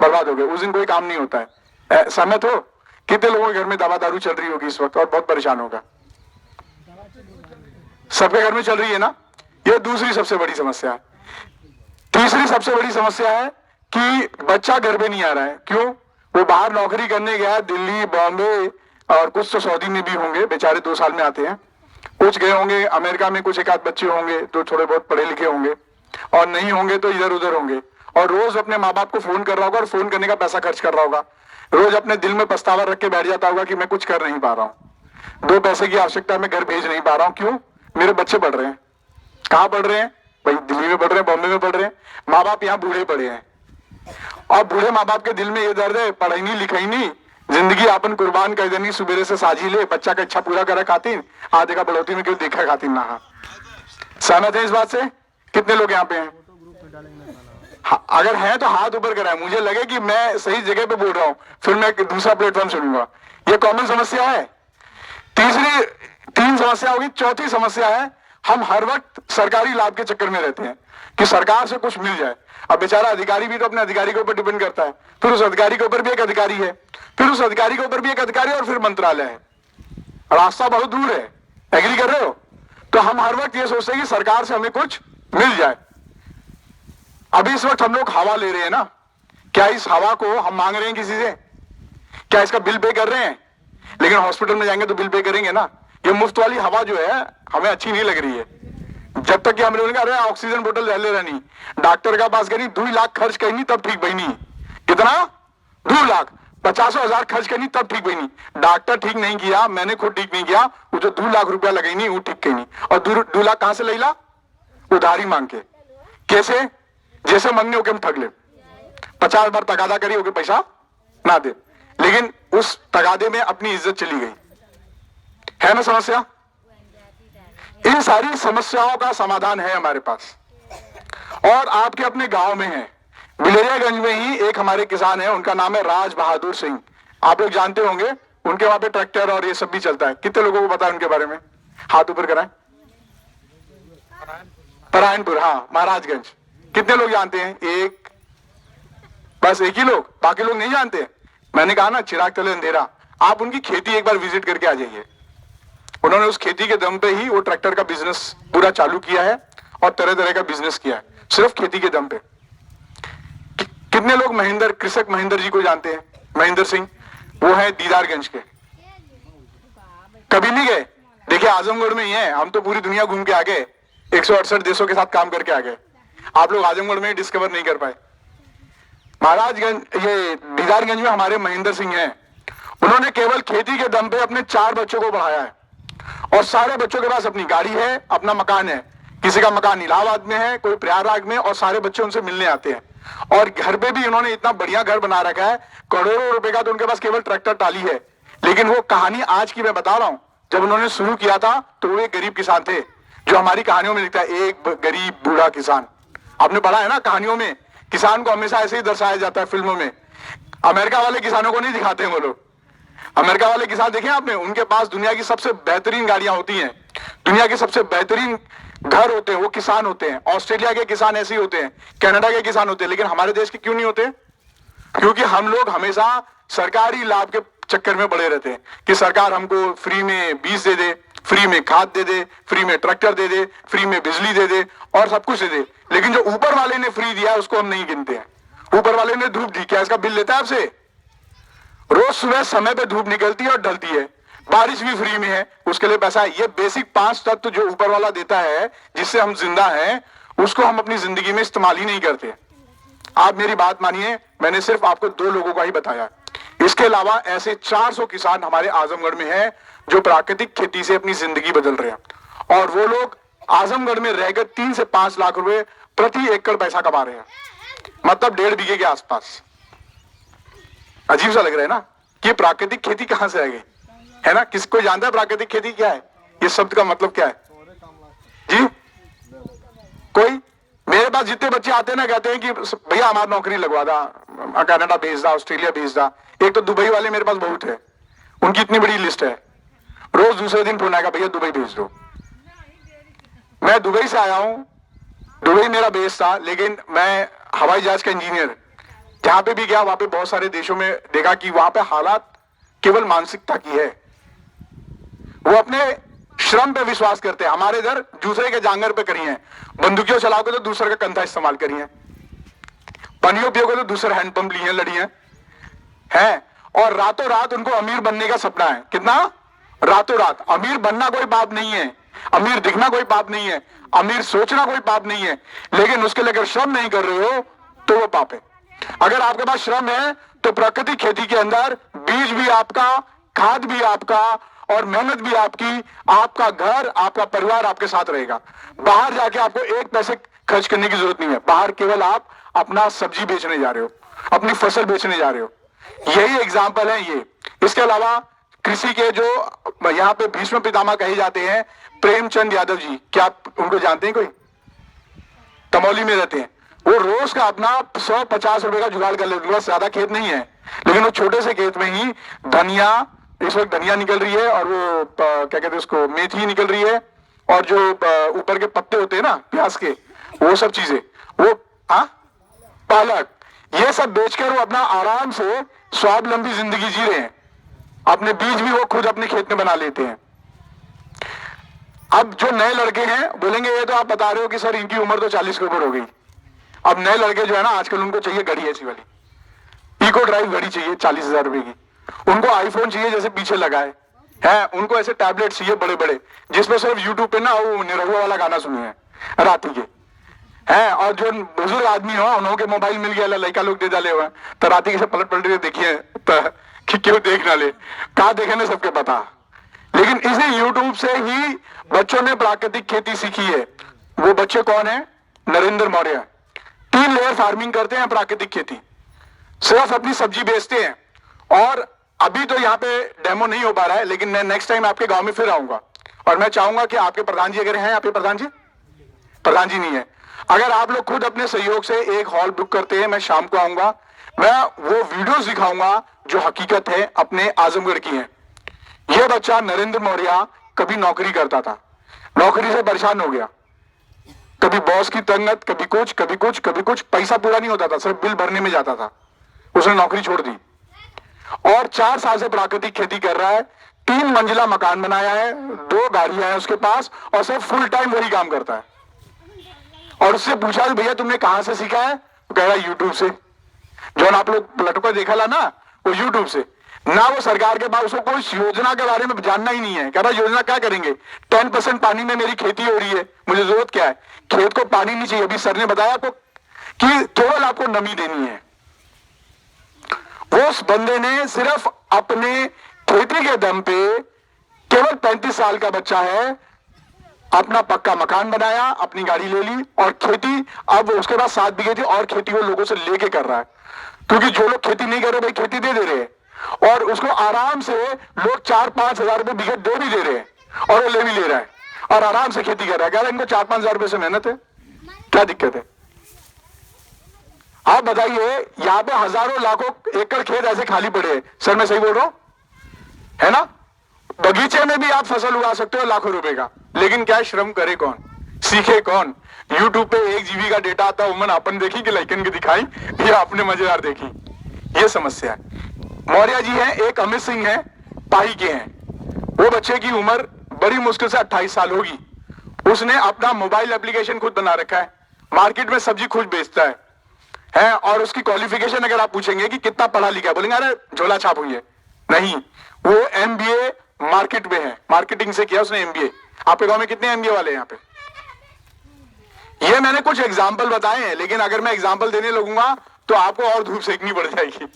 बर्बाद हो गए। उस दिन कोई काम नहीं होता है। सहमत हो? कितने लोगों के घर में दवा दारू चल रही होगी इस वक्त और बहुत परेशान होगा? सबके घर में चल रही है ना। ये दूसरी सबसे बड़ी समस्या है। तीसरी सबसे बड़ी समस्या है कि बच्चा घर पे नहीं आ रहा है। क्यों? वो बाहर नौकरी करने गया है, दिल्ली, बॉम्बे और कुछ तो सऊदी में भी होंगे, बेचारे 2 साल में आते हैं। कुछ गए होंगे अमेरिका में, कुछ 1-8 बच्चे होंगे तो थोड़े बहुत पढ़े लिखे होंगे, और नहीं होंगे तो इधर उधर होंगे। और रोज अपने माँ बाप को फोन कर रहा होगा और फोन करने का पैसा खर्च कर रहा होगा। रोज अपने दिल में पछतावा रख के बैठ जाता होगा कि मैं कुछ कर नहीं पा रहा हूँ, 2 पैसे की आवश्यकता में घर भेज नहीं पा रहा हूँ। क्यों? मेरे बच्चे पढ़ रहे हैं। कहाँ पढ़ रहे हैं भाई? दिल्ली में पढ़ रहे हैं, बॉम्बे में पढ़ रहे हैं। माँ बाप यहाँ बूढ़े पड़े हैं और बूढ़े माँ बाप के दिल में ये दर्द है, पढ़ाई नहीं लिखाई नहीं, जिंदगी अपन कुर्बान कर देनी, सुबेरे से साजी ले, बच्चा का इच्छा पूरा करा खातिर, आधे का बढ़ोती में क्यों देखा खातिर ना। सहमत है इस बात से? कितने लोग यहाँ पे हैं? अगर हैं तो हाथ ऊपर कराएं। मुझे लगे कि मैं सही जगह पे बोल रहा हूं, फिर मैं दूसरा प्लेटफॉर्म चुनूंगा। ये कॉमन समस्या है। 3 समस्या होगी। चौथी समस्या है, हम हर वक्त सरकारी लाभ के चक्कर में रहते हैं कि सरकार से कुछ मिल जाए। अब बेचारा अधिकारी भी तो अपने अधिकारी के ऊपर डिपेंड करता है, फिर उस अधिकारी के ऊपर भी एक अधिकारी है, फिर उस अधिकारी के ऊपर भी एक अधिकारी और फिर मंत्रालय है। रास्ता बहुत दूर है। एग्री कर रहे हो? तो हम हर वक्त ये सोचते हैं कि सरकार से हमें कुछ मिल जाए। अभी इस वक्त हम लोग हवा ले रहे हैं ना, क्या इस हवा को हम मांग रहे हैं किसी से? क्या इसका बिल पे कर रहे हैं? लेकिन हॉस्पिटल में जाएंगे तो बिल पे करेंगे ना। ये मुफ्त वाली हवा जो है हमें अच्छी नहीं लग रही है। जब तक कि हम लोग अरे ऑक्सीजन बोतल ले रहनी, डॉक्टर का पास गई 2 लाख खर्च करनी तब ठीक बनी। कितना? 2 लाख 50,000 खर्च करनी तब ठीक बनी। डॉक्टर ठीक नहीं किया, मैंने खुद ठीक नहीं किया, वो जो 2 लाख रुपया लगाई नहीं वो ठीक कहीं नहीं। और 2 लाख कहां से ले ला? उधारी मांग के। कैसे? जैसे मंगने होके हम ठग ले, 50 बार तगादा करी होके पैसा ना दे, लेकिन उस तगादे में अपनी इज्जत चली गई। है ना समस्या? इन सारी समस्याओं का समाधान है हमारे पास और आपके अपने गांव में है। बिलरियागंज में ही एक हमारे किसान है, उनका नाम है राज बहादुर सिंह। आप लोग जानते होंगे, उनके वहां पे ट्रैक्टर और ये सब भी चलता है। कितने लोगों को पता है उनके बारे में? हाथ ऊपर कराएं। परायणपुर, हाँ, महाराजगंज। कितने लोग जानते हैं? एक, बस एक ही लोग, बाकी लोग नहीं जानते। मैंने कहा ना, चिराग तले अंधेरा। आप उनकी खेती एक बार विजिट करके आ जाइए। उन्होंने उस खेती के दम पे ही वो ट्रैक्टर का बिजनेस पूरा चालू किया है और तरह तरह का बिजनेस किया है, सिर्फ खेती के दम पे। कितने लोग कृषक महेंद्र जी को जानते हैं? महेंद्र सिंह, वो है दीदारगंज के। कभी नहीं गए? देखिए आजमगढ़ में ही है। हम तो पूरी दुनिया घूम के आ गए, 168 देशों के साथ काम करके आ गए। आप लोग आजमगढ़ में डिस्कवर नहीं कर पाए। महाराजगंज, ये दीदारगंज में हमारे महेंद्र सिंह हैं। उन्होंने केवल खेती के दम पे अपने 4 बच्चों को पढ़ाया है और सारे बच्चों के पास अपनी गाड़ी है, अपना मकान है। किसी का मकान इलाहाबाद में है, कोई प्रयागराज में, और सारे बच्चे उनसे मिलने आते हैं। और घर पे भी उन्होंने इतना बढ़िया घर बना रखा है, करोड़ों रुपए का। तो उनके पास केवल ट्रैक्टर टाली है। लेकिन वो कहानी आज की मैं बता रहा हूं, जब उन्होंने शुरू किया था तो वो एक गरीब किसान थे, जो हमारी कहानियों में लिखता है, एक गरीब बूढ़ा किसान। आपने पढ़ा है ना कहानियों में, किसान को हमेशा ऐसे ही दर्शाया जाता है फिल्मों में। अमेरिका वाले किसानों को नहीं दिखाते हैं वो लोग। अमेरिका वाले किसान देखे आपने, उनके पास दुनिया की सबसे बेहतरीन गाड़ियां होती हैं, दुनिया के सबसे बेहतरीन घर होते हैं, वो किसान होते हैं। ऑस्ट्रेलिया के किसान ऐसे ही होते हैं, कनाडा के किसान होते हैं। लेकिन हमारे देश के क्यों नहीं होते? क्योंकि हम लोग हमेशा सरकारी लाभ के चक्कर में पड़े रहते हैं कि सरकार हमको फ्री में बीज दे दे, फ्री में खाद दे दे, फ्री में ट्रैक्टर दे दे, फ्री में बिजली दे दे और सब कुछ दे दे। लेकिन जो ऊपर वाले ने फ्री दिया उसको हम नहीं गिनते हैं। ऊपर वाले ने धूप दी, क्या इसका बिल लेता है आपसे? रोज सुबह समय पे धूप निकलती है और ढलती है, बारिश भी फ्री में है, उसके लिए पैसा है। ये बेसिक 5 तत्व जो ऊपर वाला देता है, जिससे हम जिंदा हैं, उसको हम अपनी जिंदगी में इस्तेमाल ही नहीं करते। आप मेरी बात मानिए, मैंने सिर्फ आपको 2 लोगों का ही बताया। इसके अलावा ऐसे 400 किसान हमारे आजमगढ़ में हैं जो प्राकृतिक खेती से अपनी जिंदगी बदल रहे हैं। और वो लोग आजमगढ़ में रहकर 3 से 5 लाख रुपए प्रति एकड़ पैसा कमा रहे हैं, मतलब 1.5 बीघे के आसपास। अजीब सा लग रहा है ना कि प्राकृतिक खेती कहां से आ गई, है ना? किसको जानता है प्राकृतिक खेती क्या है? ये इस शब्द का मतलब क्या है जी? कोई मेरे पास जितने बच्चे आते हैं ना, कहते हैं कि भैया हमारी नौकरी लगवा दा, कनाडा भेज दा, ऑस्ट्रेलिया भेज दा। एक तो दुबई वाले मेरे पास बहुत है, उनकी इतनी बड़ी लिस्ट है, रोज दूसरे दिन फोन आएगा, भैया दुबई भेज दो। मैं दुबई से आया हूं, दुबई मेरा बेस था, लेकिन मैं हवाई जहाज का इंजीनियर, जहां पे भी गया वहां पे बहुत सारे देशों में देखा कि वहां पे हालात केवल मानसिकता की है। वो अपने श्रम पे विश्वास करते हैं। हमारे इधर दूसरे के जांगर पे करी है, बंदूकियों चलाओगे तो दूसरे का कंधा इस्तेमाल करी है, पानियों पियोगे तो दूसरे हैंडपंप लिए लड़ी है, और रातों रात उनको अमीर बनने का सपना है। कितना? रातों रात। अमीर बनना कोई पाप नहीं है, अमीर दिखना कोई पाप नहीं है, अमीर सोचना कोई पाप नहीं है, लेकिन उसके लिए अगर श्रम नहीं कर रहे हो तो वो पाप है। अगर आपके पास श्रम है तो प्राकृतिक खेती के अंदर बीज भी आपका, खाद भी आपका और मेहनत भी आपकी, आपका घर, आपका परिवार आपके साथ रहेगा। बाहर जाके आपको एक पैसे खर्च करने की जरूरत नहीं है। बाहर केवल आप अपना सब्जी बेचने जा रहे हो, अपनी फसल बेचने जा रहे हो। यही एग्जाम्पल है ये। इसके अलावा कृषि के जो यहाँ पे भीष्म पितामह कहे जाते हैं, प्रेमचंद यादव जी, क्या आप उनको जानते हैं? कोई तमौली में रहते हैं। वो रोज का अपना 150 रुपए का जुगाड़ कर लेते हैं। ज्यादा खेत नहीं है, लेकिन वो छोटे से खेत में ही धनिया, इस वक्त धनिया निकल रही है, और वो क्या कहते हैं उसको, मेथी निकल रही है, और जो ऊपर के पत्ते होते हैं ना प्याज के, वो सब चीजें, वो पालक, ये सब बेचकर वो अपना आराम से स्वावलंबी जिंदगी जी रहे हैं। अपने बीज भी वो खुद अपने खेत में बना लेते हैं। अब जो नए लड़के हैं बोलेंगे ये तो आप बता रहे हो कि सर इनकी उम्र तो 40 के ऊपर हो गई। अब नए लड़के जो है ना, आजकल उनको चाहिए घड़ी ऐसी वाली इको ड्राइव घड़ी चाहिए 40,000 रुपए की, उनको आईफोन चाहिए जैसे पीछे लगा है, उनको ऐसे टैबलेट चाहिए बड़े बड़े, जिसमें सिर्फ यूट्यूब पे ना वो निरहुआ वाला गाना सुने हैं राती के हैं। और जो बुजुर्ग आदमी हो उनके मोबाइल मिल गया, लड़का लोग दे डाले हुए हैं, तो राती के से पलट पलट के देखिए कि क्यों देख ना ले, कहा देखे ना सबके पता। लेकिन इसी यूट्यूब से ही बच्चों ने प्राकृतिक खेती सीखी है। वो बच्चे कौन है? नरेंद्र मौर्य। 3 लेयर फार्मिंग करते हैं, प्राकृतिक खेती, सिर्फ अपनी सब्जी बेचते हैं। और अभी तो यहाँ पे डेमो नहीं हो पा रहा है, लेकिन मैं नेक्स्ट टाइम आपके गांव में फिर आऊंगा, और मैं चाहूंगा कि आपके प्रधान जी अगर हैं यहाँ पे, प्रधान जी नहीं है, अगर आप लोग खुद अपने सहयोग से एक हॉल बुक करते हैं, मैं शाम को आऊंगा, मैं वो वीडियोस दिखाऊंगा जो हकीकत है अपने आजमगढ़ की है। यह बच्चा नरेंद्र मौर्य कभी नौकरी करता था, नौकरी से परेशान हो गया, कभी बॉस की तंगत, कभी कुछ कभी कुछ कभी कुछ, पैसा पूरा नहीं होता था, सिर्फ बिल भरने में जाता था, उसने नौकरी छोड़ दी और 4 साल से प्राकृतिक खेती कर रहा है। 3 मंजिला मकान बनाया है, 2 गाड़ियां हैं उसके पास, और सिर्फ फुल टाइम वही काम करता है। और उससे पूछा भैया तुमने कहां से सीखा है? तो कह रहा यूट्यूब से। जो आप लोग लटका देखा ला ना, वो यूट्यूब से ना, वो सरकार के पास, उसको कोई योजना के बारे में जानना ही नहीं है। कह रहा योजना क्या करेंगे, 10% पानी में मेरी खेती हो रही है, मुझे जरूरत क्या है, खेत को पानी नहीं चाहिए। अभी सर ने बताया आपको कि केवल आपको नमी देनी है। वो उस बंदे ने सिर्फ अपने खेती के दम पे, केवल 35 साल का बच्चा है, अपना पक्का मकान बनाया, अपनी गाड़ी ले ली, और खेती अब उसके पास 7 बीघे थी, और खेती वो लोगों से लेके कर रहा है, क्योंकि जो लोग खेती नहीं कर रहे भाई खेती दे रहे हैं, और उसको आराम से लोग 4-5 हजार रुपए बीघे दे भी दे रहे हैं, और वो ले भी ले रहा है, और आराम से खेती कर रहा है। कह रहा है इनको 4-5 हजार रुपए से मेहनत है, क्या दिक्कत है? आप बताइए, यहाँ पे हजारों लाखों एकड़ खेत ऐसे खाली पड़े हैं, सर मैं सही बोल रहा हूं, है ना? बगीचे में भी आप फसल उगा सकते हो लाखों रुपए का, लेकिन क्या श्रम करे कौन, सीखे कौन? यूट्यूब पे 1 GB का डेटा आता है, उमन अपन देखी कि लाइकन की दिखाई, या आपने मजेदार देखी, ये समस्या है। मौर्य जी हैं, एक अमित सिंह है, पाही के हैं। वो बच्चे की उम्र बड़ी मुश्किल से 28 साल होगी। उसने अपना मोबाइल एप्लीकेशन खुद बना रखा है, मार्केट में सब्जी खुद बेचता है, और उसकी क्वालिफिकेशन अगर आप पूछेंगे कि कितना पढ़ा लिखा है, बोलेंगे अरे झोला छाप हुई है, नहीं, वो MBA मार्केट में है, मार्केटिंग से किया उसने MBA। आपके गांव में कितने MBA वाले हैं यहाँ पे? ये मैंने कुछ एग्जाम्पल बताए हैं, लेकिन अगर मैं एग्जाम्पल देने लगूंगा तो आपको और धूप सेकनी पड़ जाएगी।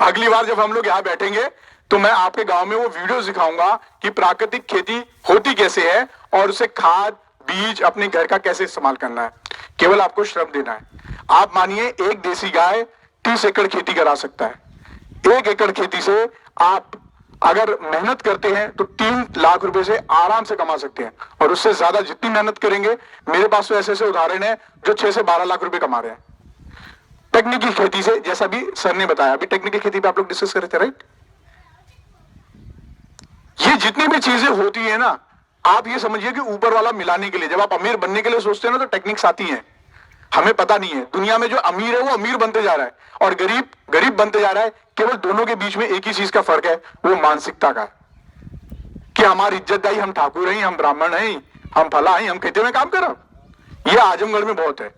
अगली बार जब हम लोग यहाँ बैठेंगे तो मैं आपके गांव में वो वीडियो दिखाऊंगा कि प्राकृतिक खेती होती कैसे है, और उसे खाद बीज अपने घर का कैसे इस्तेमाल करना है। केवल आपको श्रम देना है। आप मानिए एक देसी गाय 30 एकड़ खेती करा सकता है। 1 एकड़ खेती से आप अगर मेहनत करते हैं तो 3 लाख रुपए से आराम से कमा सकते हैं, और उससे ज्यादा जितनी मेहनत करेंगे, मेरे पास तो ऐसे ऐसे उदाहरण है जो 6 से 12 लाख रुपए कमा रहे हैं टेक्निकल खेती से, जैसा भी सर ने बताया। अभी टेक्निकल खेती पे आप लोग डिस्कस कर रहे थे, राइट? ये जितनी भी चीजें होती है ना, आप ये समझिए कि ऊपर वाला मिलाने के लिए, जब आप अमीर बनने के लिए सोचते हैं ना, तो टेक्निक्स आती हैं, हमें पता नहीं है। दुनिया में जो अमीर है वो अमीर बनते जा रहा है, और गरीब गरीब बनते जा रहा है। केवल दोनों के बीच में एक ही चीज का फर्क है, वो मानसिकता का, कि हमारी इज्जतदारी, हम ठाकुर हैं, हम ब्राह्मण हैं, हम फला हैं, हम खेते में काम करो। ये आजमगढ़ में बहुत है।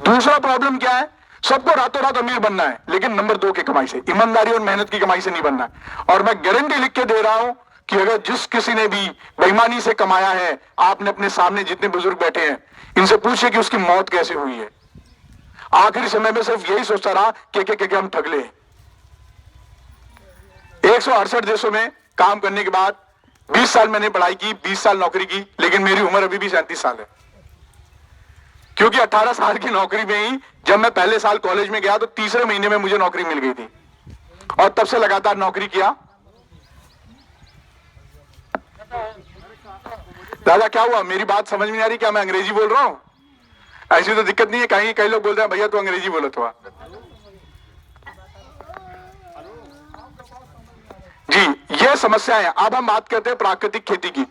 दूसरा प्रॉब्लम क्या है? सबको रातों रात अमीर बनना है, लेकिन नंबर 2 की कमाई से, ईमानदारी और मेहनत की कमाई से नहीं बनना है। और मैं गारंटी लिख के दे रहा हूं कि अगर जिस किसी ने भी बेईमानी से कमाया है, आपने अपने सामने जितने बुजुर्ग बैठे हैं, इनसे पूछे कि उसकी मौत कैसे हुई है। आखिरी समय में सिर्फ यही सोचता रहा कि हम ठग ले। 168 देशों में काम करने के बाद 20 साल मैंने पढ़ाई की, 20 साल नौकरी की, लेकिन मेरी उम्र अभी भी 37 साल है। क्योंकि 18 साल की नौकरी में ही, जब मैं पहले साल कॉलेज में गया तो तीसरे महीने में मुझे नौकरी मिल गई थी, और तब से लगातार नौकरी किया। दादा क्या हुआ? मेरी बात समझ में नहीं आ रही क्या? मैं अंग्रेजी बोल रहा हूं? ऐसी तो दिक्कत नहीं है। कई लोग बोलते हैं भैया तू अंग्रेजी बोलो थोड़ा। जी, ये समस्या है। अब हम बात करते हैं प्राकृतिक खेती की।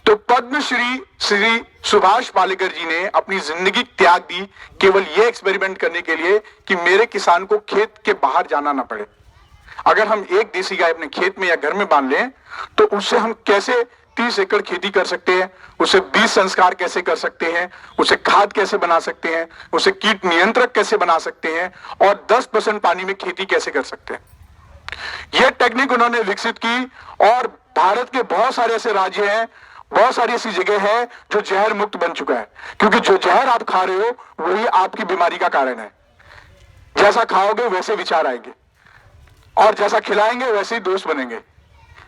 तो पद्मश्री श्री सुभाष पालेकर जी ने अपनी जिंदगी त्याग दी केवल ये एक्सपेरिमेंट करने के लिए कि मेरे किसान को खेत के बाहर जाना ना पड़े। अगर हम एक देसी गाय अपने खेत में या घर में बांध लें, तो उससे हम कैसे 30 एकड़ खेती कर सकते हैं, उसे बीज संस्कार कैसे कर सकते हैं, उसे खाद कैसे बना सकते हैं, उसे कीट नियंत्रक कैसे बना सकते हैं, और 10% पानी में खेती कैसे कर सकते हैं। यह टेक्निक उन्होंने विकसित की, और भारत के बहुत सारे ऐसे राज्य हैं, बहुत सारी ऐसी जगह है जो जहर मुक्त बन चुका है। क्योंकि जो जहर आप खा रहे हो वही आपकी बीमारी का कारण है। जैसा खाओगे वैसे विचार आएंगे, और जैसा खिलाएंगे वैसे ही दोस्त बनेंगे।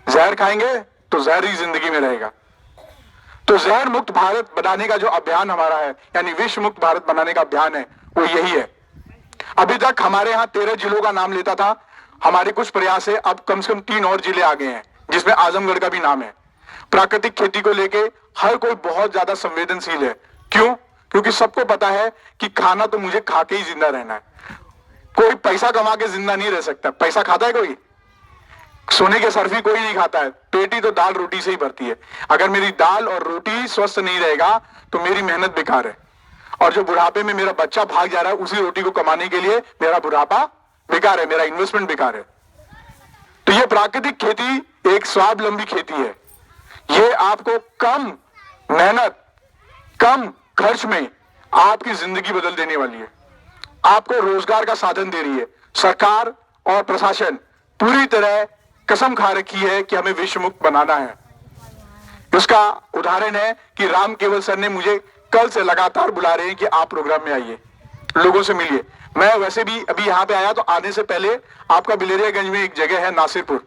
जहर खाएंगे तो जहर ही जिंदगी में रहेगा। तो जहर मुक्त भारत बनाने का जो अभियान हमारा है, यानी विश्व मुक्त भारत बनाने का अभियान है, वो यही है। अभी तक हमारे यहाँ 13 जिलों का नाम लेता था। हमारे कुछ प्रयास है, अब कम से कम 3 और जिले आ गए हैं, जिसमें आजमगढ़ का भी नाम है। प्राकृतिक खेती को लेके हर कोई बहुत ज्यादा संवेदनशील है। क्यों? क्योंकि सबको पता है कि खाना तो मुझे खा के ही जिंदा रहना है। कोई पैसा कमा के जिंदा नहीं रह सकता। पैसा खाता है कोई? सोने के सर्फी कोई नहीं खाता है। पेटी तो दाल रोटी से ही भरती है। अगर मेरी दाल और रोटी स्वस्थ नहीं रहेगा तो मेरी मेहनत बेकार है, और जो बुढ़ापे में मेरा बच्चा भाग जा रहा है उसी रोटी को कमाने के लिए, मेरा बुढ़ापा बेकार है, मेरा इन्वेस्टमेंट बेकार है। तो ये प्राकृतिक खेती एक स्वावलंबी खेती है। ये आपको कम मेहनत, कम खर्च में आपकी जिंदगी बदल देने वाली है, आपको रोजगार का साधन दे रही है। सरकार और प्रशासन पूरी तरह कसम खा रखी है कि हमें विश्व मुक्त बनाना है। उसका उदाहरण है कि राम केवल सर ने मुझे कल से लगातार बुला रहे हैं कि आप प्रोग्राम में आइए, लोगों से मिलिए। मैं वैसे भी अभी यहाँ पे आया, तो आने से पहले आपका बिलेरियागंज में एक जगह है नासिरपुर,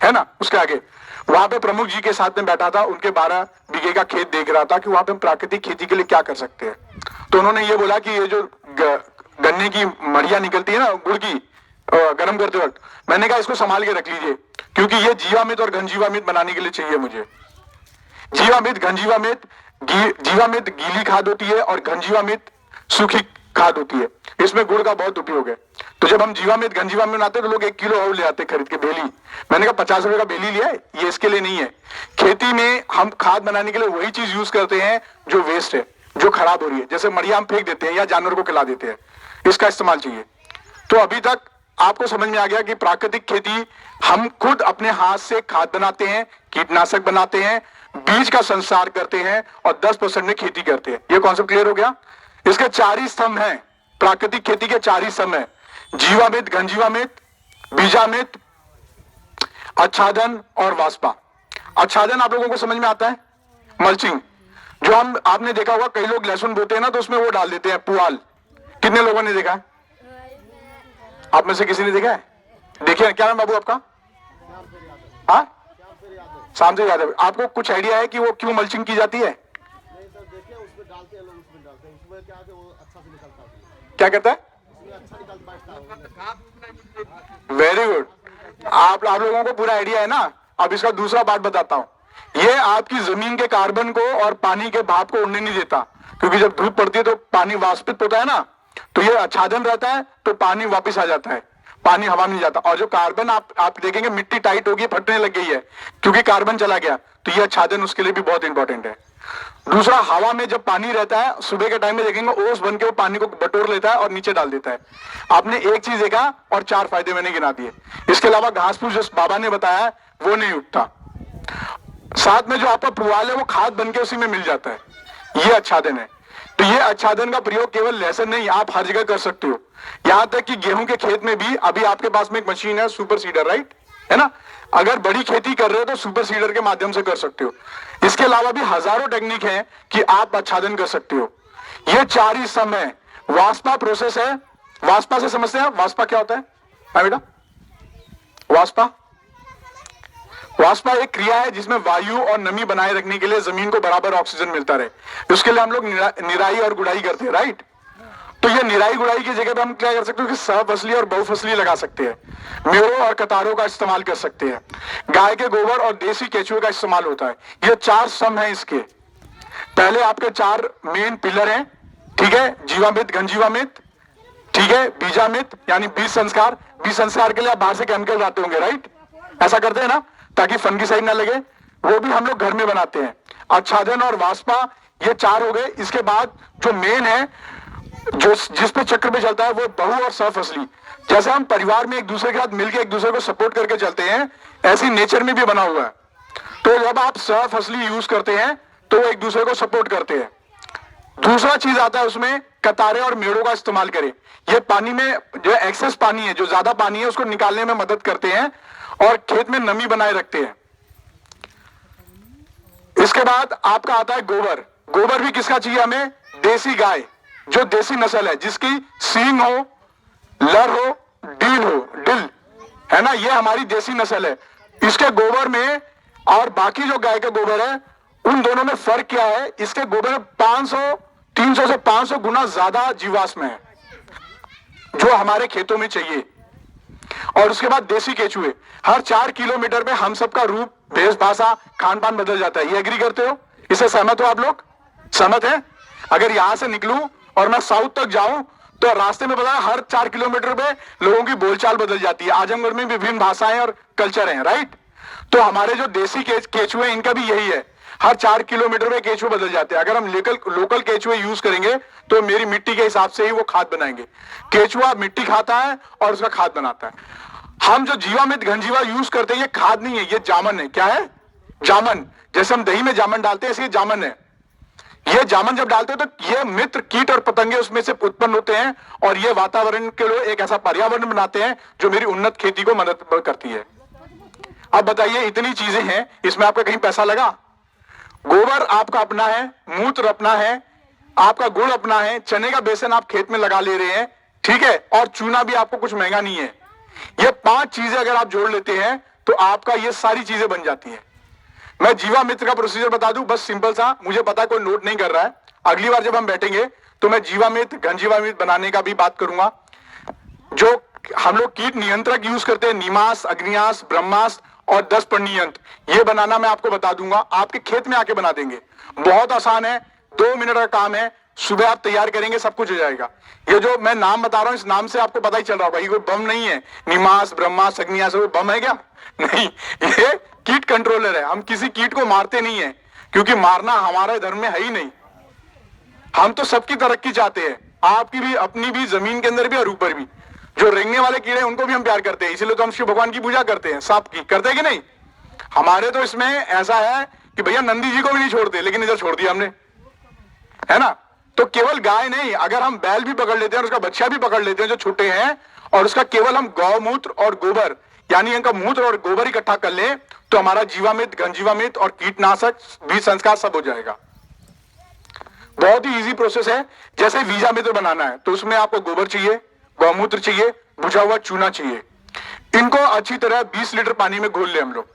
है ना, उसके आगे, वहां पे प्रमुख जी के साथ में बैठा था। उनके 12 बीघे का खेत देख रहा था कि वहां पे हम प्राकृतिक खेती के लिए क्या कर सकते हैं। तो उन्होंने ये बोला कि ये जो गन्ने की मड़िया निकलती है ना गुड़ की, गर्म करते वक्त, मैंने कहा इसको संभाल के रख लीजिए, क्योंकि ये जीवामृत और घनजीवामृत बनाने के लिए चाहिए मुझे। जीवामृत, घनजीवामृत, जीवामृत गीली खाद होती है और घनजीवामृत सूखी खाद होती है। इसमें गुड़ का बहुत उपयोग है। तो जब हम जीवामृत घनजीवामृत बनाते तो लोग 1 किलो और ले आते खरीद के बेली। मैंने कहा 50 रुपए का बेली लिया है, ये इसके लिए नहीं है। खेती में हम खाद बनाने के लिए वही चीज यूज करते हैं जो वेस्ट है, जो खराब हो रही है। जैसे मड़िया हम फेंक देते हैं या जानवर को खिला देते हैं, इसका इस्तेमाल चाहिए। तो अभी तक आपको समझ में आ गया कि प्राकृतिक खेती, हम खुद अपने हाथ से खाद बनाते हैं, कीटनाशक बनाते हैं, बीज का संसार करते हैं और 10% में खेती करते हैं। ये कॉन्सेप्ट क्लियर हो गया? इसके 4 ही स्तंभ हैं। प्राकृतिक खेती के 4 ही स्तंभ हैं: जीवामृत, घनजीवामृत, बीजामृत, आच्छादन और वाष्पा। आच्छादन आप लोगों को समझ में आता है? मल्चिंग, जो हम, आपने देखा होगा कई लोग लहसुन बोते हैं ना, तो उसमें वो डाल देते हैं पुआल। कितने लोगों ने देखा है? आप में से किसी ने देखा है? देखिए, क्या नाम बाबू आपका? हाँ, शाम से यादव। आपको कुछ आइडिया है कि वो क्यों मल्चिंग की जाती है? क्या कहता है? Very good. आप लोगों को पूरा आइडिया है ना? अब इसका दूसरा पार्ट बताता हूं। ये आपकी जमीन के कार्बन को और पानी के भाप को उड़ने नहीं देता, क्योंकि जब धूप पड़ती है तो पानी वाष्पित होता है ना, तो ये आच्छादन रहता है, तो पानी वापस आ जाता है, पानी हवा में नहीं जाता। और जो कार्बन आप देखेंगे मिट्टी टाइट होगी, फटने लग गई है क्योंकि कार्बन चला गया, तो ये आच्छादन उसके लिए भी बहुत इंपॉर्टेंट है। दूसरा, हवा में जब पानी रहता है सुबह के टाइम में देखेंगे ओस बन के वो पानी को बटोर लेता है और नीचे डाल देता है। आपने एक चीज देखा और 4 फायदे मैंने गिना दिए। इसके अलावा घास फूस जो बाबा ने बताया है वो नहीं उगता। साथ में जो आपका पुआल है वो खाद बन के उसी में मिल जाता है, ये आच्छादन है। तो ये आच्छादन का प्रयोग केवल लहसुन नहीं, आप हर जगह कर सकते हो। यहां तक कि गेहूं के खेत में भी अभी आपके पास में एक मशीन है सुपर सीडर, राइट है ना, अगर बड़ी खेती कर रहे हो तो सुपर सीडर के माध्यम से कर सकते हो। इसके अलावा भी हजारों टेक्निक है कि आप आच्छादन कर सकते हो। ये 4 ही सम है। वाष्पा प्रोसेस है, वाष्पा से समझते हैं वाष्पा क्या होता है? हाँ बेटा, वाष्पा एक क्रिया है जिसमें वायु और नमी बनाए रखने के लिए जमीन को बराबर ऑक्सीजन मिलता रहे। उसके लिए हम लोग निराई और गुड़ाई करते हैं, राइट। तो ये निराई गुड़ाई की जगह पे हम क्या कर सकते हैं कि सहफसली और बहुफसली लगा सकते हैं, मेड़ों और कतारों का इस्तेमाल कर सकते हैं, गाय के गोबर और देसी केचुए का इस्तेमाल होता है। ये 4 सम है इसके। पहले आपके 4 मेन पिलर हैं, ठीक है, जीवामृत, घनजीवामृत, ठीक है, बीजामृत यानी बीज संस्कार। बीज संस्कार के लिए आप बाहर से केमिकल लाते होंगे, राइट, ऐसा करते हैं ना, ताकि फंगिसाइड ना लगे, वो भी हम लोग घर में बनाते हैं। आच्छादन और वाष्पा, ये 4 हो गए। इसके बाद जो मेन है, जो जिस पे चक्र पे चलता है, वो बहु और सहफसली। जैसे हम परिवार में एक दूसरे के साथ मिलकर एक दूसरे को सपोर्ट करके चलते हैं, ऐसी नेचर में भी बना हुआ है। तो जब आप सहफसली यूज करते हैं तो वो एक दूसरे को सपोर्ट करते हैं। दूसरा चीज आता है उसमें, कतारें और मेड़ों का इस्तेमाल करें। ये पानी में जो एक्सेस पानी है, जो ज्यादा पानी है, उसको निकालने में मदद करते हैं और खेत में नमी बनाए रखते हैं। इसके बाद आपका आता है गोबर। गोबर भी किसका चाहिए हमें? देसी गाय, जो देसी नस्ल है, जिसकी सींग हो, लर हो, डिल है ना, ये हमारी देसी नस्ल है। इसके गोबर में और बाकी जो गाय का गोबर है, उन दोनों में फर्क क्या है? इसके गोबर में 300 से 500 गुना ज्यादा जीवाश्म है, जो हमारे खेतों में चाहिए। और उसके बाद देसी केचुए। हर 4 किलोमीटर में हम सबका रूप, भेष भाषा, खान पान बदल जाता है। ये एग्री करते हो? इससे सहमत हो आप लोग? सहमत है? अगर यहां से निकलूं और मैं साउथ तक जाऊं तो रास्ते में पता है हर 4 किलोमीटर पे लोगों की बोलचाल बदल जाती है। आजमगढ़ में विभिन्न भाषाएं और कल्चर हैं, राइट। तो हमारे जो देसी केचुए, इनका भी यही है, हर 4 किलोमीटर में केचुए बदल जाते हैं। अगर हम लोकल केचुए यूज करेंगे तो मेरी मिट्टी के हिसाब से ही वो खाद बनाएंगे। केचुआ मिट्टी खाता है और उसका खाद बनाता है। हम जो जीवामृत, घनजीवा यूज करते हैं, ये खाद नहीं है, ये जामन है। क्या है? जामन। जैसे हम दही में जामन डालते हैं, ये जामन है। ये जामन जब डालते हैं तो ये मित्र, कीट और पतंगे उसमें से उत्पन्न होते हैं और ये वातावरण के लिए एक ऐसा पर्यावरण बनाते हैं जो मेरी उन्नत खेती को मदद करती है। अब बताइए, इतनी चीजें हैं, इसमें आपका कहीं पैसा लगा? गोबर आपका अपना है, मूत्र अपना है, आपका गुड़ अपना है, चने का बेसन आप खेत में लगा ले रहे हैं, ठीक है, और चूना भी आपको कुछ महंगा नहीं है। ये 5 चीजें अगर आप जोड़ लेते हैं तो आपका ये सारी चीजें बन जाती हैं। मैं जीवामृत का प्रोसीजर बता दूं, बस सिंपल सा, मुझे पता है कोई नोट नहीं कर रहा है। अगली बार जब हम बैठेंगे तो मैं जीवामृत, घनजीवामृत बनाने का भी बात करूंगा। जो हम लोग कीट नियंत्रक यूज करते हैं, नीमास, अग्नियास, ब्रह्मास्त्र और 10 पन्नी यंत्र, ये बनाना मैं आपको बता दूंगा। आपके खेत में आके बना देंगे, बहुत आसान है, 2 मिनट का काम है। सुबह आप तैयार करेंगे, सब कुछ हो जाएगा। ये जो मैं नाम बता रहा हूं, इस नाम से आपको पता ही चल रहा होगा, ये कोई बम नहीं है। निमास, ब्रह्मास्त्र, अग्नियास कोई बम है क्या? नहीं, ये कीट कंट्रोलर है। हम किसी कीट को मारते नहीं है, क्योंकि मारना हमारे धर्म में है ही नहीं। हम तो सबकी तरक्की चाहते हैं, आपकी भी, अपनी भी, जमीन के अंदर भी और ऊपर भी। जो रेंगने वाले कीड़े उनको भी हम प्यार करते हैं, इसीलिए तो हम शिव भगवान की पूजा करते हैं। सांप की करते हैं कि नहीं? हमारे तो इसमें ऐसा है कि भैया नंदी जी को भी नहीं छोड़ते, लेकिन इधर छोड़ दिया हमने, है ना। तो केवल गाय नहीं, अगर हम बैल भी पकड़ लेते हैं और उसका बच्चा भी पकड़ लेते हैं जो छोटे हैं, और उसका केवल हम गौमूत्र और गोबर, यानी इनका मूत्र और गोबर इकट्ठा कर ले, तो हमारा जीवामृत, घनजीवामृत और कीटनाशक, बीज संस्कार सब हो जाएगा। बहुत ही इजी प्रोसेस है। जैसे बीजामृत बनाना है तो उसमें आपको गोबर चाहिए, गौमूत्र चाहिए, भुजा हुआ चूना चाहिए। इनको अच्छी तरह 20 लीटर पानी में घोल ले हम लोग।